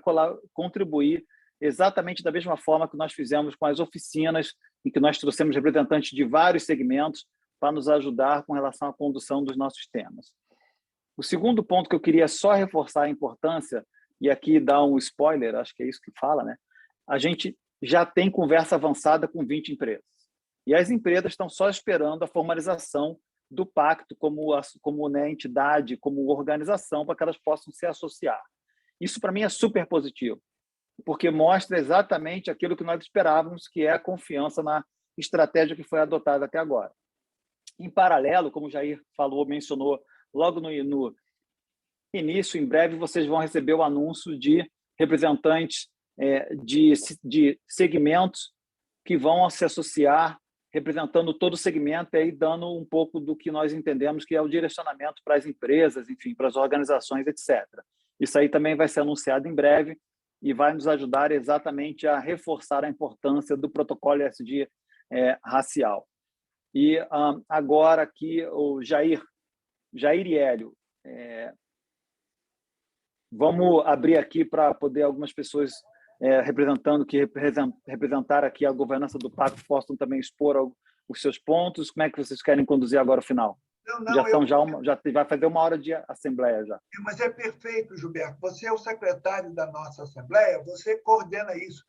contribuir exatamente da mesma forma que nós fizemos com as oficinas, em que nós trouxemos representantes de vários segmentos para nos ajudar com relação à condução dos nossos temas. O segundo ponto que eu queria só reforçar a importância, e aqui dar um spoiler, acho que é isso que fala, né? A gente já tem conversa avançada com 20 empresas. E as empresas estão só esperando a formalização do pacto como né, entidade, como organização, para que elas possam se associar. Isso, para mim, é super positivo, porque mostra exatamente aquilo que nós esperávamos, que é a confiança na estratégia que foi adotada até agora. Em paralelo, como o Jair falou, mencionou logo no início, em breve vocês vão receber o anúncio de representantes de segmentos que vão se associar, representando todo o segmento e aí dando um pouco do que nós entendemos que é o direcionamento para as empresas, enfim, para as organizações, etc. Isso aí também vai ser anunciado em breve e vai nos ajudar exatamente a reforçar a importância do protocolo ESG racial. E agora aqui o Jair e Hélio, vamos abrir aqui para poder algumas pessoas representar aqui a governança do pacto possam também expor os seus pontos. Como é que vocês querem conduzir agora o final? Já vai fazer 1 hora de assembleia já. Mas é perfeito, Gilberto. Você é o secretário da nossa assembleia, você coordena isso.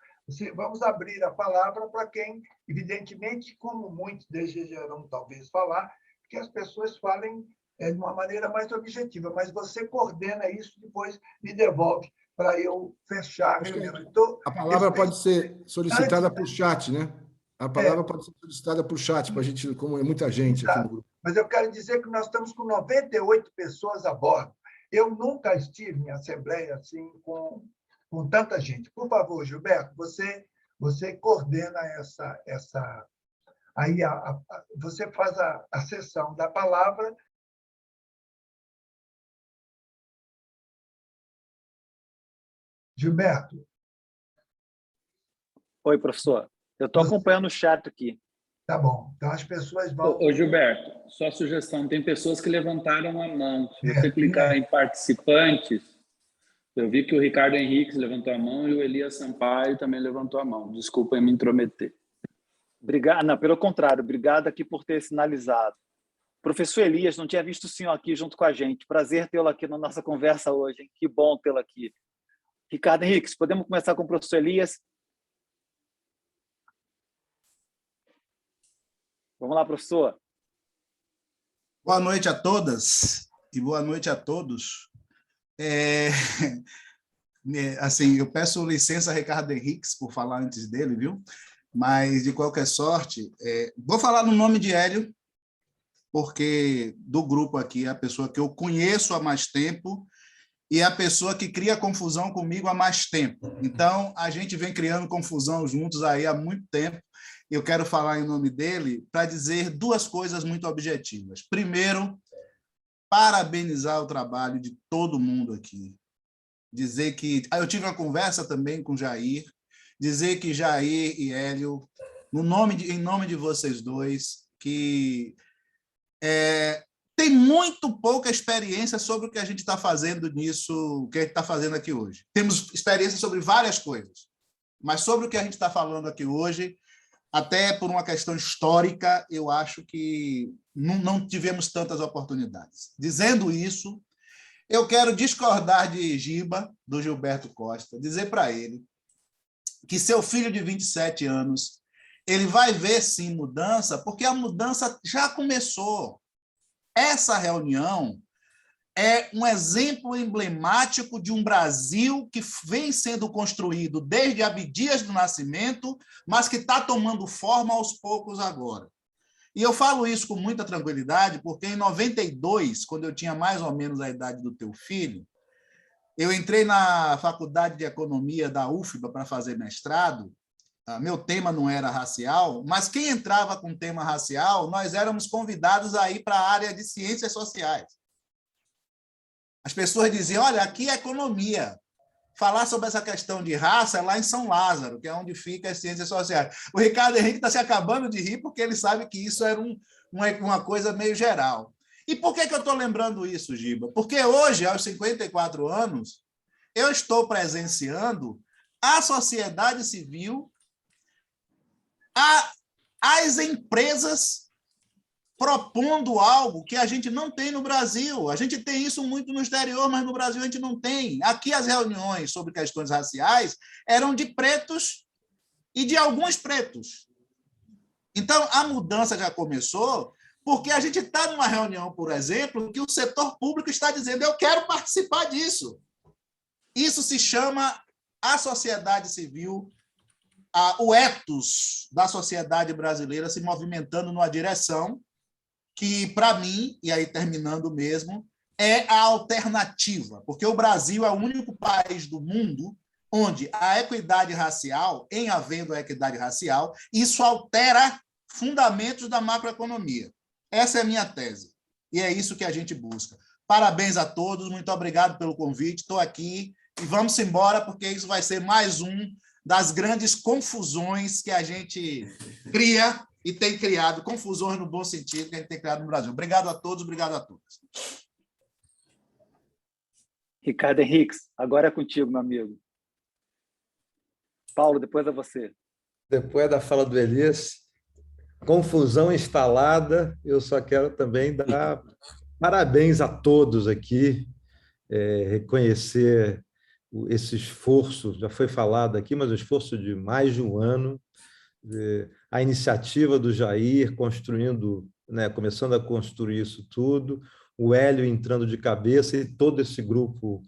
Vamos abrir a palavra para quem, evidentemente, como muitos desejarão talvez falar, que as pessoas falem de uma maneira mais objetiva, mas você coordena isso, depois me devolve para eu fechar a reunião. Então, a palavra pode ser solicitada por chat, né? A palavra pode ser solicitada por chat, para a gente, como é muita gente aqui no grupo. Mas eu quero dizer que nós estamos com 98 pessoas a bordo. Eu nunca estive em assembleia assim com tanta gente. Por favor, Gilberto, você coordena essa aí você faz a sessão da palavra. Gilberto. Oi, professor. Eu estou acompanhando o chat aqui. Tá bom. Então, as pessoas vão... Ô, Gilberto, só sugestão. Tem pessoas que levantaram a mão. Se você clicar em participantes, eu vi que o Ricardo Henriques levantou a mão e o Elias Sampaio também levantou a mão. Desculpa em me intrometer. Obrigado. Não, pelo contrário. Obrigado aqui por ter sinalizado. Professor Elias, não tinha visto o senhor aqui junto com a gente. Prazer tê-lo aqui na nossa conversa hoje, hein? Que bom tê-lo aqui. Ricardo Henriques, podemos começar com o professor Elias? Vamos lá, professor. Boa noite a todas e boa noite a todos. Assim, eu peço licença a Ricardo Henriques por falar antes dele, viu? Mas, de qualquer sorte, vou falar no nome de Hélio, porque do grupo aqui é a pessoa que eu conheço há mais tempo e é a pessoa que cria confusão comigo há mais tempo. Então, a gente vem criando confusão juntos aí há muito tempo. Eu quero falar em nome dele para dizer 2 coisas muito objetivas. Primeiro, parabenizar o trabalho de todo mundo aqui. Dizer que... eu tive uma conversa também com Jair, dizer que Jair e Hélio, em nome de vocês dois, que tem muito pouca experiência sobre o que a gente está fazendo nisso, o que a gente está fazendo aqui hoje. Temos experiência sobre várias coisas, mas sobre o que a gente está falando aqui hoje, até por uma questão histórica, eu acho que não tivemos tantas oportunidades. Dizendo isso, eu quero discordar de Giba, do Gilberto Costa, dizer para ele que seu filho de 27 anos, ele vai ver, sim, mudança, porque a mudança já começou. Essa reunião é um exemplo emblemático de um Brasil que vem sendo construído desde Abdias do Nascimento, mas que está tomando forma aos poucos agora. E eu falo isso com muita tranquilidade, porque em 92, quando eu tinha mais ou menos a idade do teu filho, eu entrei na Faculdade de Economia da UFBA para fazer mestrado. Meu tema não era racial, mas quem entrava com tema racial, nós éramos convidados a ir para a área de ciências sociais. As pessoas diziam, olha, aqui é economia. Falar sobre essa questão de raça é lá em São Lázaro, que é onde fica as ciências sociais. O Ricardo Henrique está se acabando de rir porque ele sabe que isso era uma coisa meio geral. E por que eu estou lembrando isso, Giba? Porque hoje, aos 54 anos, eu estou presenciando a sociedade civil, as empresas propondo algo que a gente não tem no Brasil. A gente tem isso muito no exterior, mas no Brasil a gente não tem. Aqui as reuniões sobre questões raciais eram de pretos e de alguns pretos. Então, a mudança já começou porque a gente está numa reunião, por exemplo, que o setor público está dizendo: eu quero participar disso. Isso se chama a sociedade civil, o ethos da sociedade brasileira se movimentando numa direção que, para mim, e aí terminando mesmo, é a alternativa, porque o Brasil é o único país do mundo onde a equidade racial, em havendo a equidade racial, isso altera fundamentos da macroeconomia. Essa é a minha tese, e é isso que a gente busca. Parabéns a todos, muito obrigado pelo convite, estou aqui, e vamos embora, porque isso vai ser mais das grandes confusões que a gente cria e tem criado, confusões no bom sentido que a gente tem criado no Brasil. Obrigado a todos, obrigado a todas. Ricardo Henriques, agora é contigo, meu amigo. Paulo, depois é você. Depois da fala do Elias, confusão instalada, eu só quero também dar parabéns a todos aqui, reconhecer esse esforço, já foi falado aqui, mas o esforço de mais de um ano, a iniciativa do Jair construindo, né, começando a construir isso tudo, o Hélio entrando de cabeça e todo esse grupo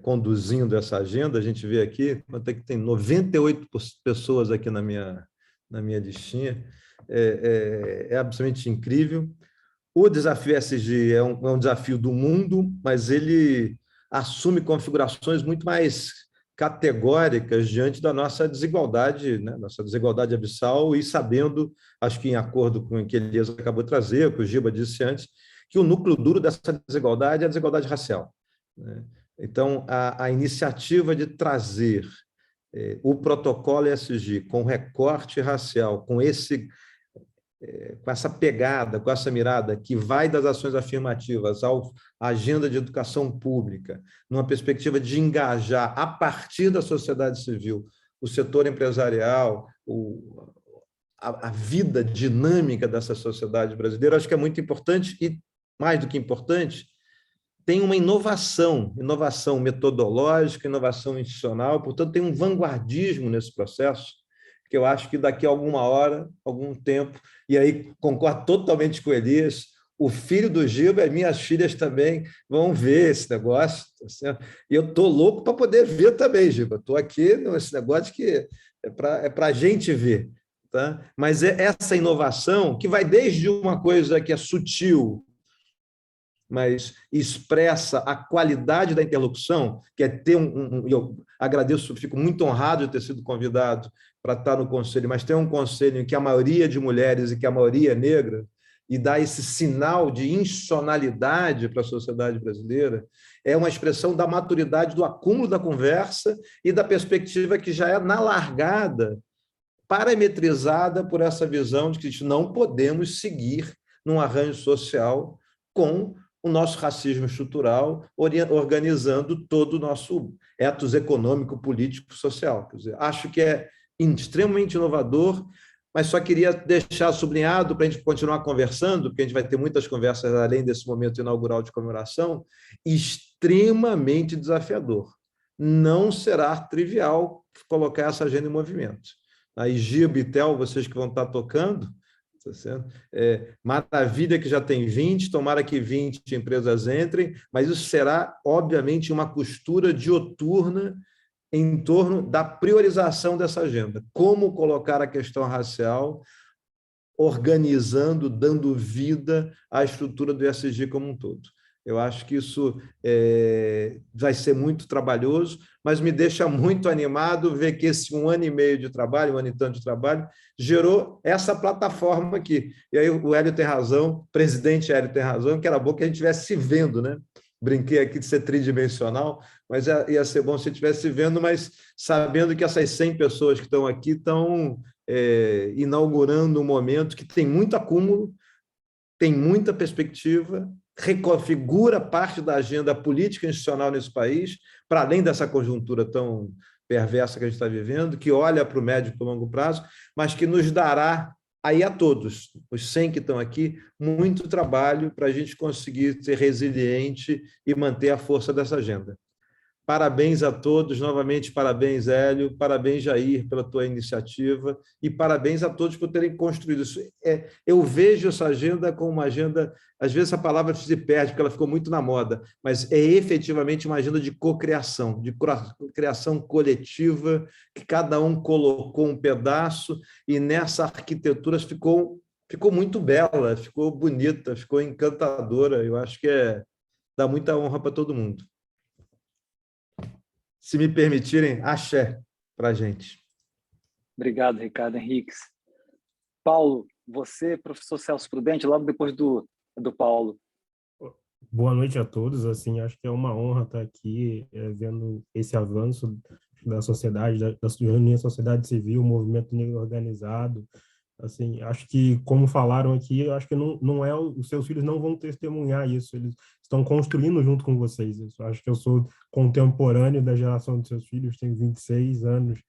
conduzindo essa agenda. A gente vê aqui, até que tem 98 pessoas aqui na minha listinha, é absolutamente incrível. O desafio ESG é um desafio do mundo, mas ele assume configurações muito mais categóricas diante da nossa desigualdade, né? Nossa desigualdade abissal, e sabendo, acho que em acordo com o que Elias acabou de trazer, o que o Giba disse antes, que o núcleo duro dessa desigualdade é a desigualdade racial, né? Então, a iniciativa de trazer o protocolo ESG com recorte racial, com essa pegada, com essa mirada que vai das ações afirmativas à agenda de educação pública, numa perspectiva de engajar, a partir da sociedade civil, o setor empresarial, a vida dinâmica dessa sociedade brasileira, acho que é muito importante e, mais do que importante, tem uma inovação metodológica, inovação institucional, portanto, tem um vanguardismo nesse processo, que eu acho que daqui a alguma hora, algum tempo, e aí concordo totalmente com o Elias, o filho do Giba e minhas filhas também vão ver esse negócio, tá certo? E eu estou louco para poder ver também, Giba. Estou aqui nesse negócio que é para a gente ver. Tá? Mas é essa inovação que vai desde uma coisa que é sutil, mas expressa a qualidade da interlocução, que é ter eu agradeço, fico muito honrado de ter sido convidado para estar no conselho, mas ter um conselho em que a maioria é de mulheres e que a maioria é negra, e dar esse sinal de institucionalidade para a sociedade brasileira, é uma expressão da maturidade do acúmulo da conversa e da perspectiva que já é, na largada, parametrizada por essa visão de que não podemos seguir num arranjo social com o nosso racismo estrutural, organizando todo o nosso ethos econômico, político, social. Quer dizer, acho que é extremamente inovador, mas só queria deixar sublinhado para a gente continuar conversando, porque a gente vai ter muitas conversas além desse momento inaugural de comemoração, extremamente desafiador. Não será trivial colocar essa agenda em movimento. Aí, Giba e Theo, vocês que vão estar tocando, tá certo? Maravilha que já tem 20, tomara que 20 empresas entrem, mas isso será, obviamente, uma costura dioturna em torno da priorização dessa agenda. Como colocar a questão racial, organizando, dando vida à estrutura do ESG como um todo. Eu acho que isso vai ser muito trabalhoso, mas me deixa muito animado ver que esse 1 ano e meio de trabalho, 1 ano e tanto de trabalho, gerou essa plataforma aqui. E aí o Hélio tem razão, o presidente Hélio tem razão, que era bom que a gente estivesse se vendo, né? Brinquei aqui de ser tridimensional, mas ia ser bom se estivesse se vendo, mas sabendo que essas 100 pessoas que estão aqui estão inaugurando um momento que tem muito acúmulo, tem muita perspectiva, reconfigura parte da agenda política e institucional nesse país, para além dessa conjuntura tão perversa que a gente está vivendo, que olha para o médio e para o longo prazo, mas que nos dará, aí a todos, os 100 que estão aqui, muito trabalho para a gente conseguir ser resiliente e manter a força dessa agenda. Parabéns a todos, novamente, parabéns, Hélio, parabéns, Jair, pela tua iniciativa, e parabéns a todos por terem construído isso. Eu vejo essa agenda como uma agenda, às vezes a palavra se perde, porque ela ficou muito na moda, mas é efetivamente uma agenda de cocriação, de criação coletiva, que cada um colocou um pedaço, e nessa arquitetura ficou muito bela, ficou bonita, ficou encantadora. Eu acho que dá muita honra para todo mundo. Se me permitirem, axé para a gente. Obrigado, Ricardo Henriques. Paulo, você, professor Celso Prudente, logo depois do Paulo. Boa noite a todos. Assim, acho que é uma honra estar aqui vendo esse avanço da sociedade, da sociedade civil, o movimento negro organizado. Assim, acho que, como falaram aqui, acho que não é, os seus filhos não vão testemunhar isso, eles estão construindo junto com vocês isso. Acho que eu sou contemporâneo da geração de seus filhos, tenho 26 anos,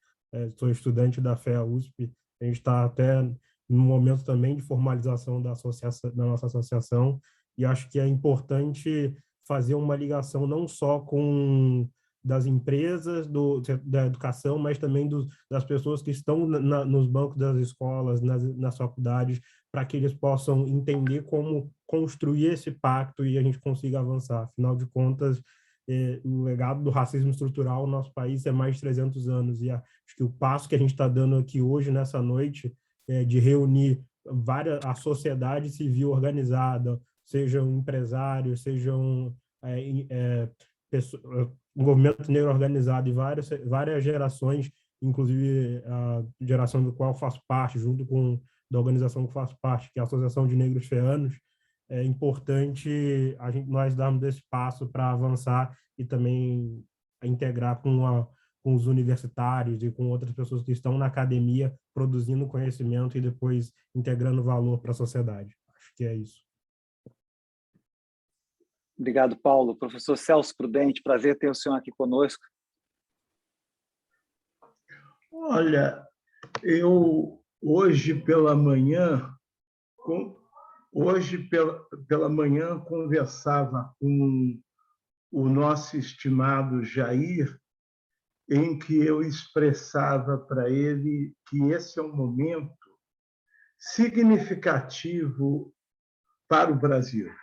sou estudante da FEA USP, a gente está até no momento também de formalização da nossa associação, e acho que é importante fazer uma ligação não só com das empresas, da educação, mas também das pessoas que estão nos bancos das escolas, nas faculdades, para que eles possam entender como construir esse pacto e a gente consiga avançar. Afinal de contas, o legado do racismo estrutural no nosso país é mais de 300 anos, e acho que o passo que a gente está dando aqui hoje, nessa noite, de reunir a sociedade civil organizada, sejam empresários, sejam um movimento negro organizado e várias gerações, inclusive a geração do qual faço parte, junto com da organização que faço parte, que é a Associação de Negros Feanos. É importante nós darmos esse passo para avançar e também integrar com os universitários e com outras pessoas que estão na academia produzindo conhecimento e depois integrando valor para a sociedade. Acho que é isso. Obrigado, Paulo. Professor Celso Prudente, prazer ter o senhor aqui conosco. Olha, eu hoje pela manhã conversava com o nosso estimado Jair, em que eu expressava para ele que esse é um momento significativo para o Brasil.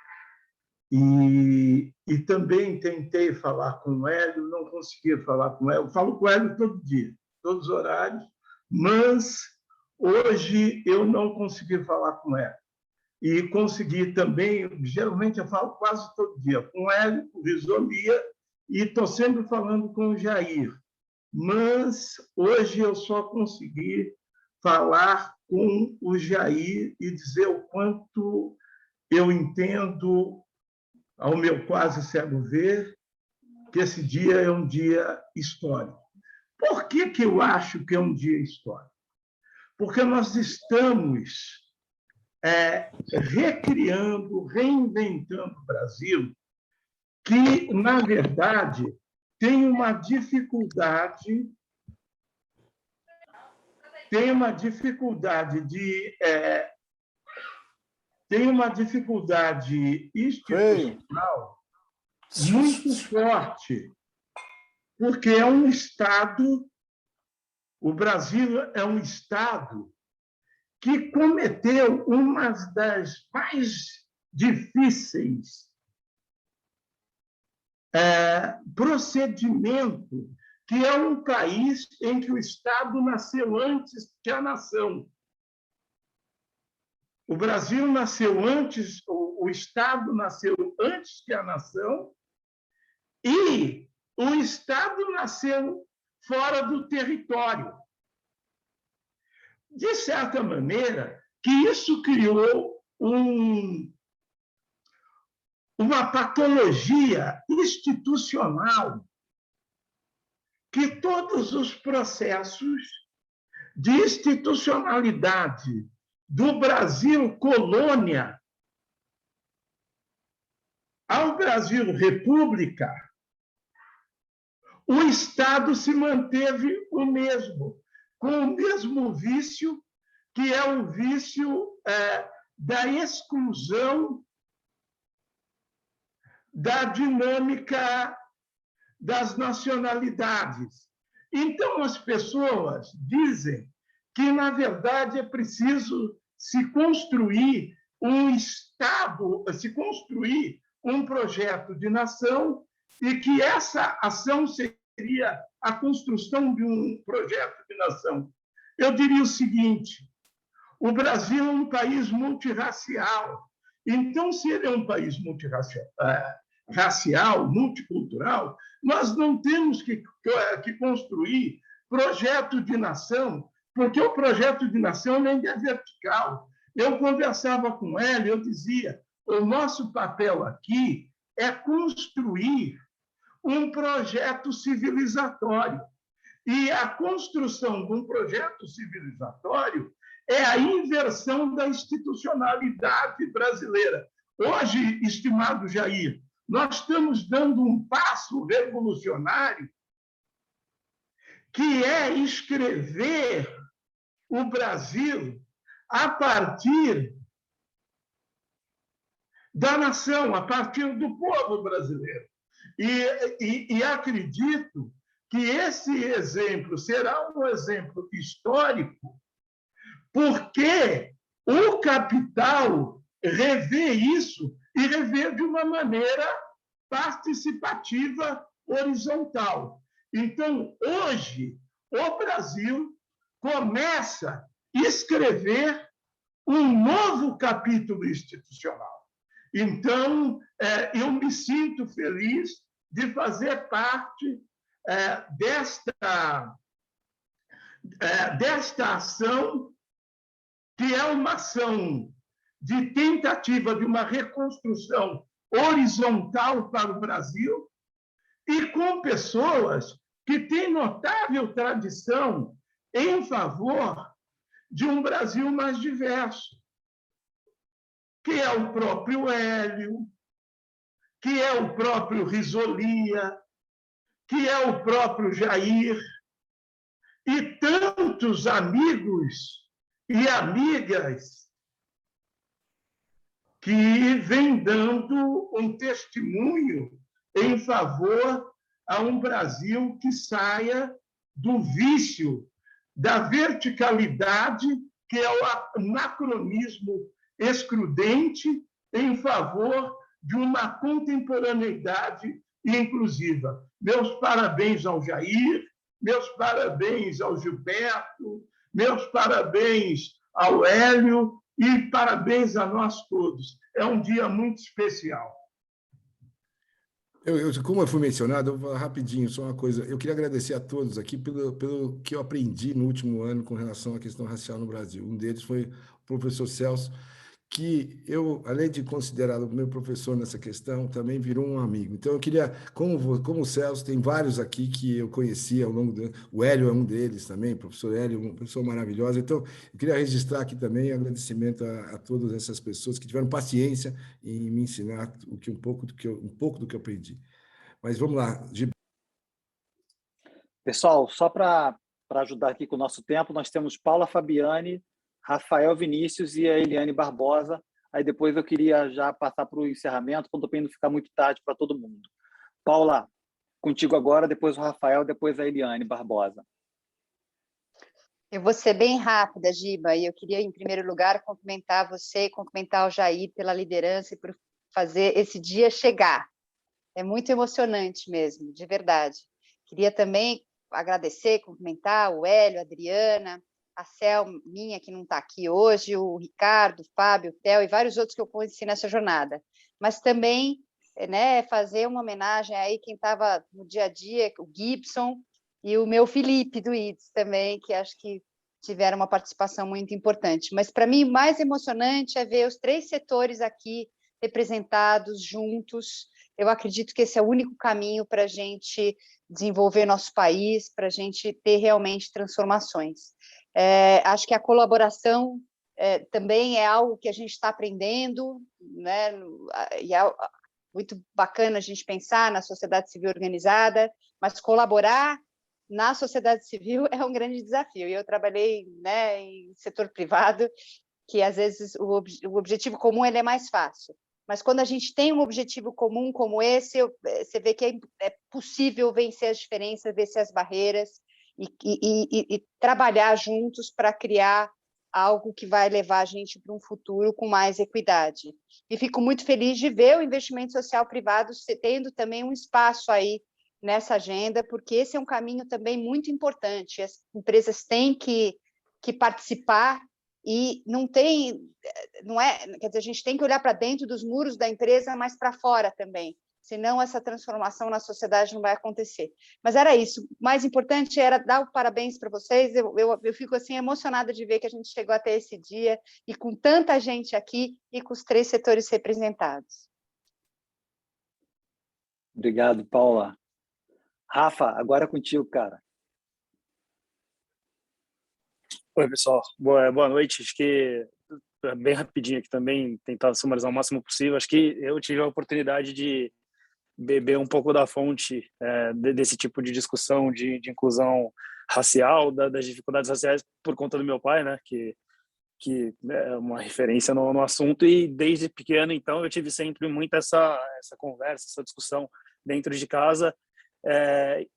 E também tentei falar com o Hélio, não conseguia falar com o Hélio. Eu falo com o Hélio todo dia, todos os horários, mas hoje eu não consegui falar com o Hélio. E consegui também, geralmente eu falo quase todo dia, com o Hélio, com o Risolia, e estou sempre falando com o Jair. Mas hoje eu só consegui falar com o Jair e dizer o quanto eu entendo, ao meu quase cego ver, que esse dia é um dia histórico. Por que eu acho que é um dia histórico? Porque nós estamos recriando, reinventando o Brasil, que, na verdade, tem uma dificuldade institucional muito forte, porque é um Estado, o Brasil é um Estado que cometeu uma das mais difíceis procedimento, que é um país em que o Estado nasceu antes que a nação. O Brasil nasceu antes, o Estado nasceu antes que a nação, e o Estado nasceu fora do território. De certa maneira, que isso criou uma patologia institucional, que todos os processos de institucionalidade do Brasil colônia ao Brasil república, o Estado se manteve o mesmo, com o mesmo vício, que é o vício da exclusão da dinâmica das nacionalidades. Então, as pessoas dizem que, na verdade, é preciso se construir um Estado, se construir um projeto de nação, e que essa ação seria a construção de um projeto de nação. Eu diria o seguinte: o Brasil é um país multirracial. Então, se ele é um país multirracial, multicultural, nós não temos que construir projeto de nação, porque o projeto de nação ainda é vertical. Eu conversava com ele, eu dizia, o nosso papel aqui é construir um projeto civilizatório. E a construção de um projeto civilizatório é a inversão da institucionalidade brasileira. Hoje, estimado Jair, nós estamos dando um passo revolucionário, que é escrever o Brasil a partir da nação, a partir do povo brasileiro. E acredito que esse exemplo será um exemplo histórico, porque o capital revê isso e revê de uma maneira participativa, horizontal. Então, hoje, o Brasil começa a escrever um novo capítulo institucional. Então, eu me sinto feliz de fazer parte desta ação, que é uma ação de tentativa de uma reconstrução horizontal para o Brasil, e com pessoas que têm notável tradição em favor de um Brasil mais diverso, que é o próprio Hélio, que é o próprio Risolia, que é o próprio Jair, e tantos amigos e amigas que vêm dando um testemunho em favor a um Brasil que saia do vício da verticalidade, que é o anacronismo excludente, em favor de uma contemporaneidade inclusiva. Meus parabéns ao Jair, meus parabéns ao Gilberto, meus parabéns ao Hélio e parabéns a nós todos. É um dia muito especial. Como eu fui mencionado, eu vou falar rapidinho, só uma coisa. Eu queria agradecer a todos aqui pelo que eu aprendi no último ano com relação à questão racial no Brasil. Um deles foi o professor Celso, que eu, além de considerá-lo meu professor nessa questão, também virou um amigo. Então, eu queria, como o Celso, tem vários aqui que eu conheci ao longo do ano, o Hélio é um deles também, o professor Hélio, uma pessoa maravilhosa. Então, eu queria registrar aqui também agradecimento a todas essas pessoas que tiveram paciência em me ensinar um pouco do que eu aprendi. Mas vamos lá. Pessoal, só para ajudar aqui com o nosso tempo, nós temos Paula Fabiani, Rafael Vinícius e a Eliane Barbosa. Aí depois eu queria já passar para o encerramento, para não ficar muito tarde para todo mundo. Paula, contigo agora, depois o Rafael, depois a Eliane Barbosa. Eu vou ser bem rápida, Giba, e eu queria, em primeiro lugar, cumprimentar você e cumprimentar o Jair pela liderança e por fazer esse dia chegar. É muito emocionante mesmo, de verdade. Queria também agradecer, cumprimentar o Hélio, a Adriana, a Selminha, que não está aqui hoje, o Ricardo, o Fábio, o Theo e vários outros que eu conheci nessa jornada. Mas também, né, fazer uma homenagem aí quem estava no dia a dia, o Gibson e o meu Felipe do IDS também, que acho que tiveram uma participação muito importante. Mas, para mim, o mais emocionante é ver os 3 setores aqui representados, juntos. Eu acredito que esse é o único caminho para a gente desenvolver nosso país, para a gente ter realmente transformações. Acho que a colaboração também é algo que a gente está aprendendo, né? E é muito bacana a gente pensar na sociedade civil organizada, mas colaborar na sociedade civil é um grande desafio. E eu trabalhei, né, em setor privado, que às vezes o objetivo comum ele é mais fácil, mas quando a gente tem um objetivo comum como esse, você vê que é possível vencer as diferenças, vencer as barreiras e trabalhar juntos para criar algo que vai levar a gente para um futuro com mais equidade. E fico muito feliz de ver o investimento social privado tendo também um espaço aí nessa agenda, porque esse é um caminho também muito importante. As empresas têm que participar e quer dizer, a gente tem que olhar para dentro dos muros da empresa, mas para fora também, senão essa transformação na sociedade não vai acontecer. Mas era isso, o mais importante era dar o parabéns para vocês, eu fico assim emocionada de ver que a gente chegou até esse dia, e com tanta gente aqui, e com os 3 setores representados. Obrigado, Paula. Rafa, agora é contigo, cara. Oi, pessoal. Boa noite. Acho que bem rapidinho aqui também, tentar sumarizar o máximo possível. Acho que eu tive a oportunidade de beber um pouco da fonte desse tipo de discussão de inclusão racial, das dificuldades raciais por conta do meu pai, né, que é uma referência no assunto, e desde pequeno, então, eu tive sempre muito essa conversa, essa discussão dentro de casa.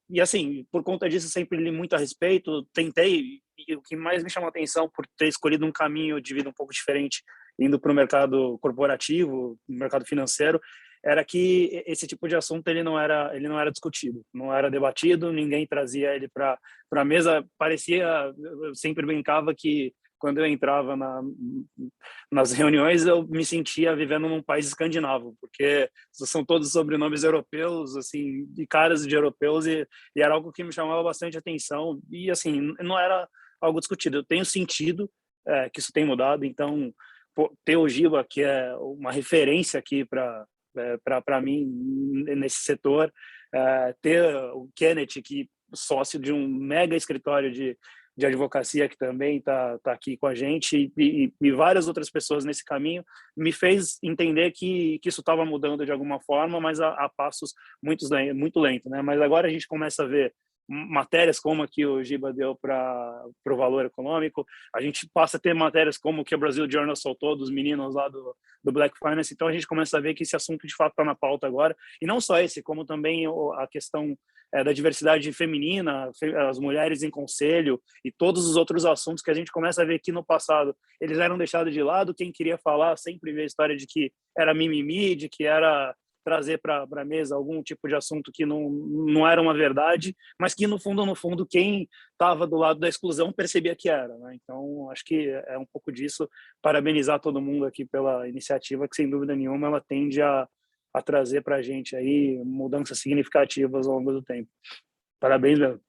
E assim, por conta disso, sempre li muito a respeito, tentei, e o que mais me chamou a atenção por ter escolhido um caminho de vida um pouco diferente, indo para o mercado corporativo, mercado financeiro, era que esse tipo de assunto ele não era discutido, não era debatido, ninguém trazia ele para a mesa. Eu sempre brincava que quando eu entrava nas reuniões, eu me sentia vivendo num país escandinavo, porque são todos sobrenomes europeus, assim, de caras de europeus, e era algo que me chamava bastante atenção, e assim, não era algo discutido. Eu tenho sentido que isso tem mudado, então ter o Giba, que é uma referência aqui para mim nesse setor, ter o Kenneth, que sócio de um mega escritório de advocacia, que também está aqui com a gente, e várias outras pessoas nesse caminho, me fez entender que isso estava mudando de alguma forma, mas a passos muito lento, né? Mas agora a gente começa a ver matérias como a que o Giba deu para o Valor Econômico, a gente passa a ter matérias como que o Brasil Journal soltou dos meninos lá do Black Finance, então a gente começa a ver que esse assunto de fato está na pauta agora, e não só esse, como também a questão da diversidade feminina, as mulheres em conselho e todos os outros assuntos que a gente começa a ver que no passado eles eram deixados de lado, quem queria falar sempre vê a história de que era mimimi, de que era trazer para a mesa algum tipo de assunto que não era uma verdade, mas que no fundo quem estava do lado da exclusão percebia que era, né? Então acho que é um pouco disso. Parabenizar todo mundo aqui pela iniciativa, que sem dúvida nenhuma ela tende a trazer para a gente aí mudanças significativas ao longo do tempo. Parabéns mesmo.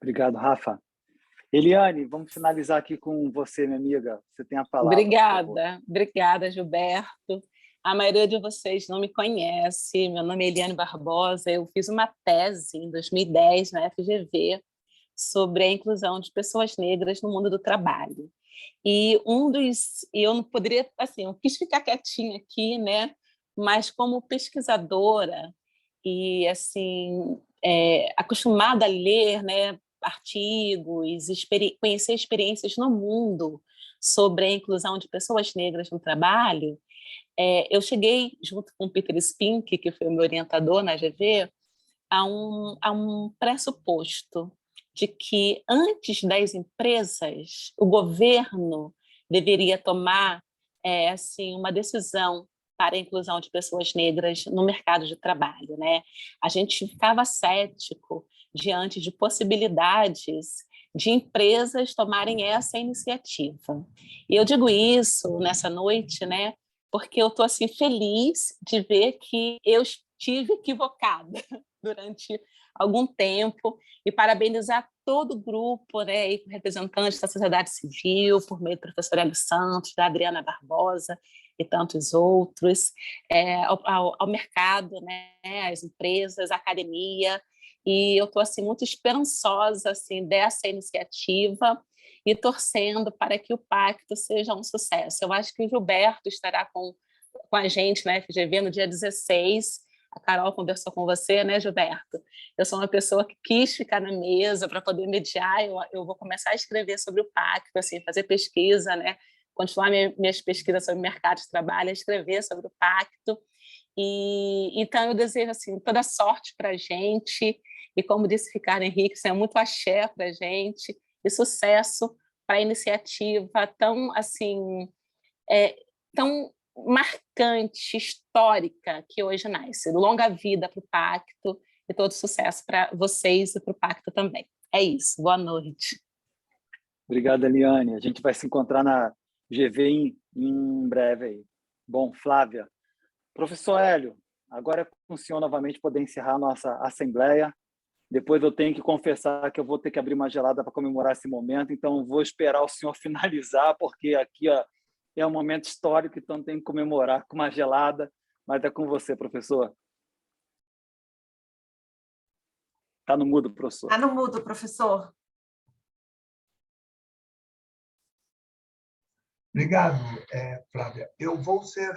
Obrigado, Rafa. Eliane, vamos finalizar aqui com você, minha amiga. Você tem a palavra. Obrigada, Gilberto. A maioria de vocês não me conhece. Meu nome é Eliane Barbosa. Eu fiz uma tese em 2010 na FGV sobre a inclusão de pessoas negras no mundo do trabalho. E eu não poderia, assim, eu quis ficar quietinha aqui, né? Mas como pesquisadora e assim acostumada a ler, né, artigos, conhecer experiências no mundo sobre a inclusão de pessoas negras no trabalho, eu cheguei, junto com o Peter Spink, que foi o meu orientador na GV, a um pressuposto de que, antes das empresas, o governo deveria tomar assim, uma decisão para a inclusão de pessoas negras no mercado de trabalho, né? A gente ficava cético diante de possibilidades de empresas tomarem essa iniciativa. E eu digo isso nessa noite, né, porque eu estou assim, feliz de ver que eu estive equivocada durante algum tempo, e parabenizar todo o grupo, né, e representantes da sociedade civil, por meio do professor Hélio Santos, da Adriana Barbosa e tantos outros, ao mercado, né, às empresas, à academia, e eu estou assim, muito esperançosa assim, dessa iniciativa e torcendo para que o pacto seja um sucesso. Eu acho que o Gilberto estará com a gente na FGV no dia 16. A Carol conversou com você, né, Gilberto? Eu sou uma pessoa que quis ficar na mesa para poder mediar. Eu vou começar a escrever sobre o pacto, assim, fazer pesquisa, né, continuar minhas pesquisas sobre mercado de trabalho, escrever sobre o pacto. E então eu desejo assim toda sorte para a gente e, como disse Ricardo Henrique, é muito axé para a gente e sucesso para a iniciativa tão assim tão marcante, histórica que hoje nasce. Longa vida para o pacto e todo sucesso para vocês e para o pacto também. É isso. Boa noite. Obrigado, Eliane. A gente vai se encontrar na GV em breve aí. Bom, Flávia. Professor Hélio, agora é com o senhor novamente poder encerrar a nossa assembleia. Depois eu tenho que confessar que eu vou ter que abrir uma gelada para comemorar esse momento, então vou esperar o senhor finalizar, porque aqui é um momento histórico, então tem que comemorar com uma gelada, mas é com você, professor. Está no mudo, professor. Está no mudo, professor. Obrigado, Flávia. Eu vou ser...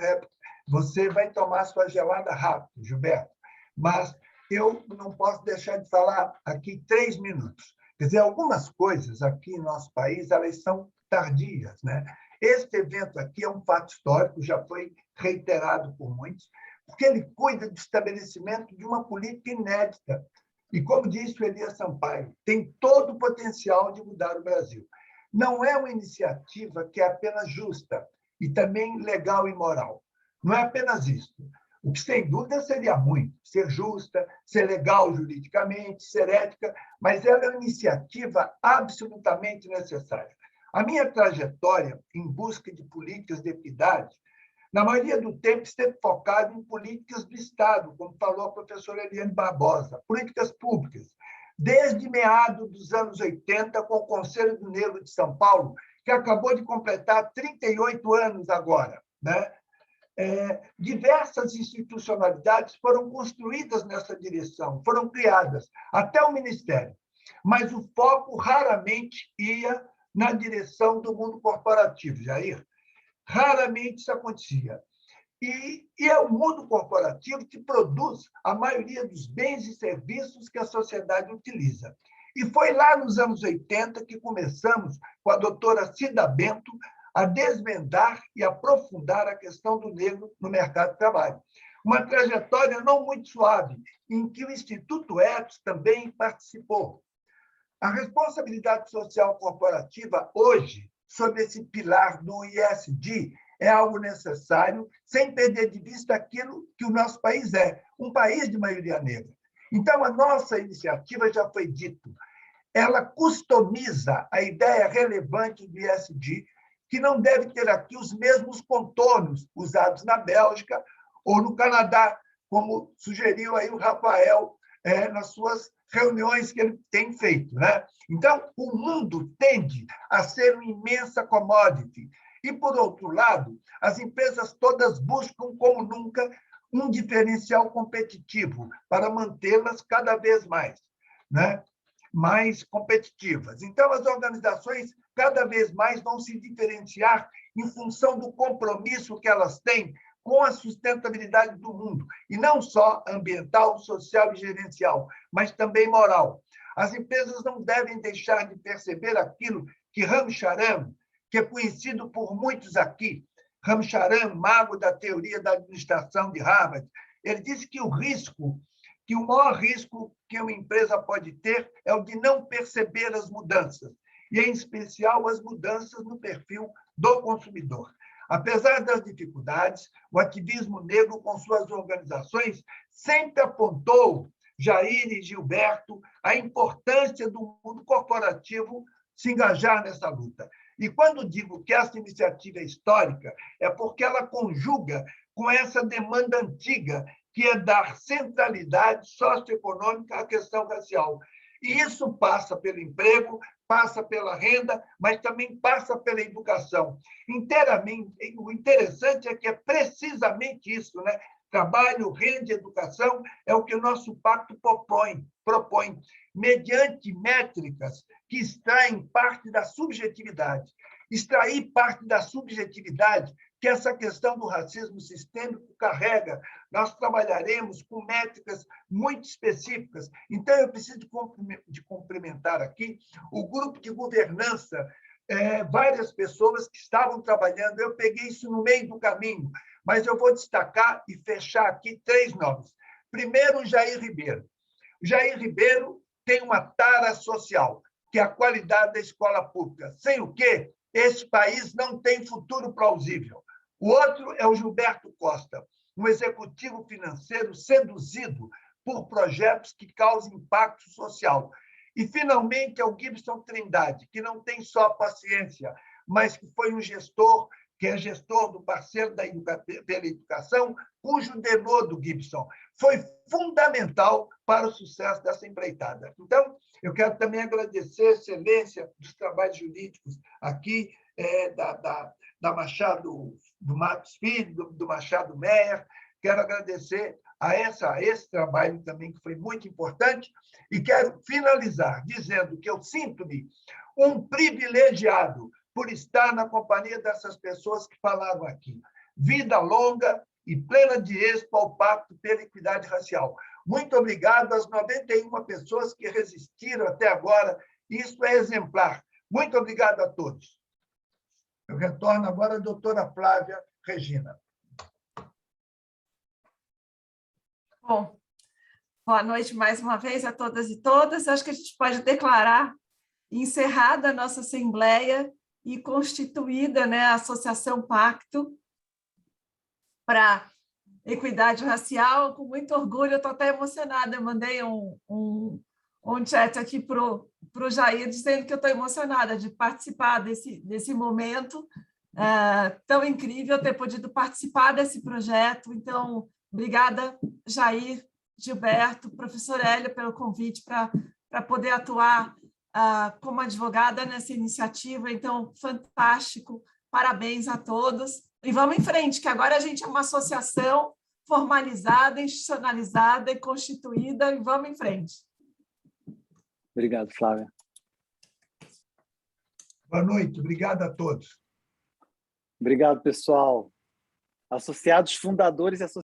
Você vai tomar sua gelada rápido, Gilberto, mas eu não posso deixar de falar aqui 3 minutos. Quer dizer, algumas coisas aqui no nosso país, elas são tardias, né? Este evento aqui é um fato histórico, já foi reiterado por muitos, porque ele cuida do estabelecimento de uma política inédita. E, como disse o Elias Sampaio, tem todo o potencial de mudar o Brasil. Não é uma iniciativa que é apenas justa e também legal e moral. Não é apenas isso. O que, sem dúvida, seria muito. Ser justa, ser legal juridicamente, ser ética, mas ela é uma iniciativa absolutamente necessária. A minha trajetória em busca de políticas de equidade, na maioria do tempo, esteve focada em políticas do Estado, como falou a professora Eliane Barbosa, políticas públicas. Desde meados dos anos 80, com o Conselho do Negro de São Paulo, que acabou de completar 38 anos agora, né? Diversas institucionalidades foram construídas nessa direção, foram criadas, até o Ministério. Mas o foco raramente ia na direção do mundo corporativo, Jair. Raramente isso acontecia. E é o mundo corporativo que produz a maioria dos bens e serviços que a sociedade utiliza. E foi lá nos anos 80 que começamos, com a doutora Cida Bento, a desvendar e aprofundar a questão do negro no mercado de trabalho. Uma trajetória não muito suave, em que o Instituto Etos também participou. A responsabilidade social corporativa, hoje, sob esse pilar do ISD, é algo necessário, sem perder de vista aquilo que o nosso país é, um país de maioria negra. Então, a nossa iniciativa, já foi dito, ela customiza a ideia relevante do ISD, que não deve ter aqui os mesmos contornos usados na Bélgica ou no Canadá, como sugeriu aí o Rafael nas suas reuniões que ele tem feito, né? Então, o mundo tende a ser uma imensa commodity. E, por outro lado, as empresas todas buscam, como nunca, um diferencial competitivo para mantê-las cada vez mais, né? Mais competitivas. Então, as organizações cada vez mais vão se diferenciar em função do compromisso que elas têm com a sustentabilidade do mundo, e não só ambiental, social e gerencial, mas também moral. As empresas não devem deixar de perceber aquilo que Ramcharan, que é conhecido por muitos aqui, Ramcharan, mago da teoria da administração de Harvard, ele disse que o maior risco que uma empresa pode ter é o de não perceber as mudanças, e, em especial, as mudanças no perfil do consumidor. Apesar das dificuldades, o ativismo negro, com suas organizações, sempre apontou, Jair e Gilberto, a importância do mundo corporativo se engajar nessa luta. E, quando digo que essa iniciativa é histórica, é porque ela conjuga com essa demanda antiga, que é dar centralidade socioeconômica à questão racial. E isso passa pelo emprego, passa pela renda, mas também passa pela educação. O interessante é que é precisamente isso, né? Trabalho, renda e educação é o que o nosso pacto propõe, mediante métricas que extraem parte da subjetividade. Extrair parte da subjetividade que essa questão do racismo sistêmico carrega. Nós trabalharemos com métricas muito específicas. Então, eu preciso de cumprimentar aqui o grupo de governança várias pessoas que estavam trabalhando. Eu peguei isso no meio do caminho, mas eu vou destacar e fechar aqui 3 nomes. Primeiro, o Jair Ribeiro. O Jair Ribeiro tem uma tara social, que é a qualidade da escola pública, sem o quê esse país não tem futuro plausível. O outro é o Gilberto Costa, um executivo financeiro seduzido por projetos que causam impacto social. E, finalmente, é o Gibson Trindade, que não tem só paciência, mas que foi um gestor, que é gestor do parceiro pela educação, cujo denô do Gibson foi fundamental para o sucesso dessa empreitada. Então, eu quero também agradecer a excelência dos trabalhos jurídicos aqui, da Machado do Matos Filho, do Machado Meyer. Quero agradecer a esse trabalho também, que foi muito importante, e quero finalizar dizendo que eu sinto-me um privilegiado por estar na companhia dessas pessoas que falaram aqui. Vida longa e plena de êxito ao Pacto pela Equidade Racial. Muito obrigado às 91 pessoas que resistiram até agora. Isso é exemplar. Muito obrigado a todos. Eu retorno agora à doutora Flávia Regina. Bom, boa noite mais uma vez a todas e todas. Acho que a gente pode declarar encerrada a nossa Assembleia e constituída, né, a Associação Pacto para Equidade Racial. Com muito orgulho, eu estou até emocionada. Eu mandei um chat aqui para o Jair, dizendo que eu estou emocionada de participar desse momento tão incrível, ter podido participar desse projeto. Então, obrigada, Jair, Gilberto, professor Hélio, pelo convite para poder atuar como advogada nessa iniciativa. Então, fantástico, parabéns a todos. E vamos em frente, que agora a gente é uma associação formalizada, institucionalizada e constituída, e vamos em frente. Obrigado, Flávia. Boa noite, obrigado a todos. Obrigado, pessoal. Associados, fundadores e associados.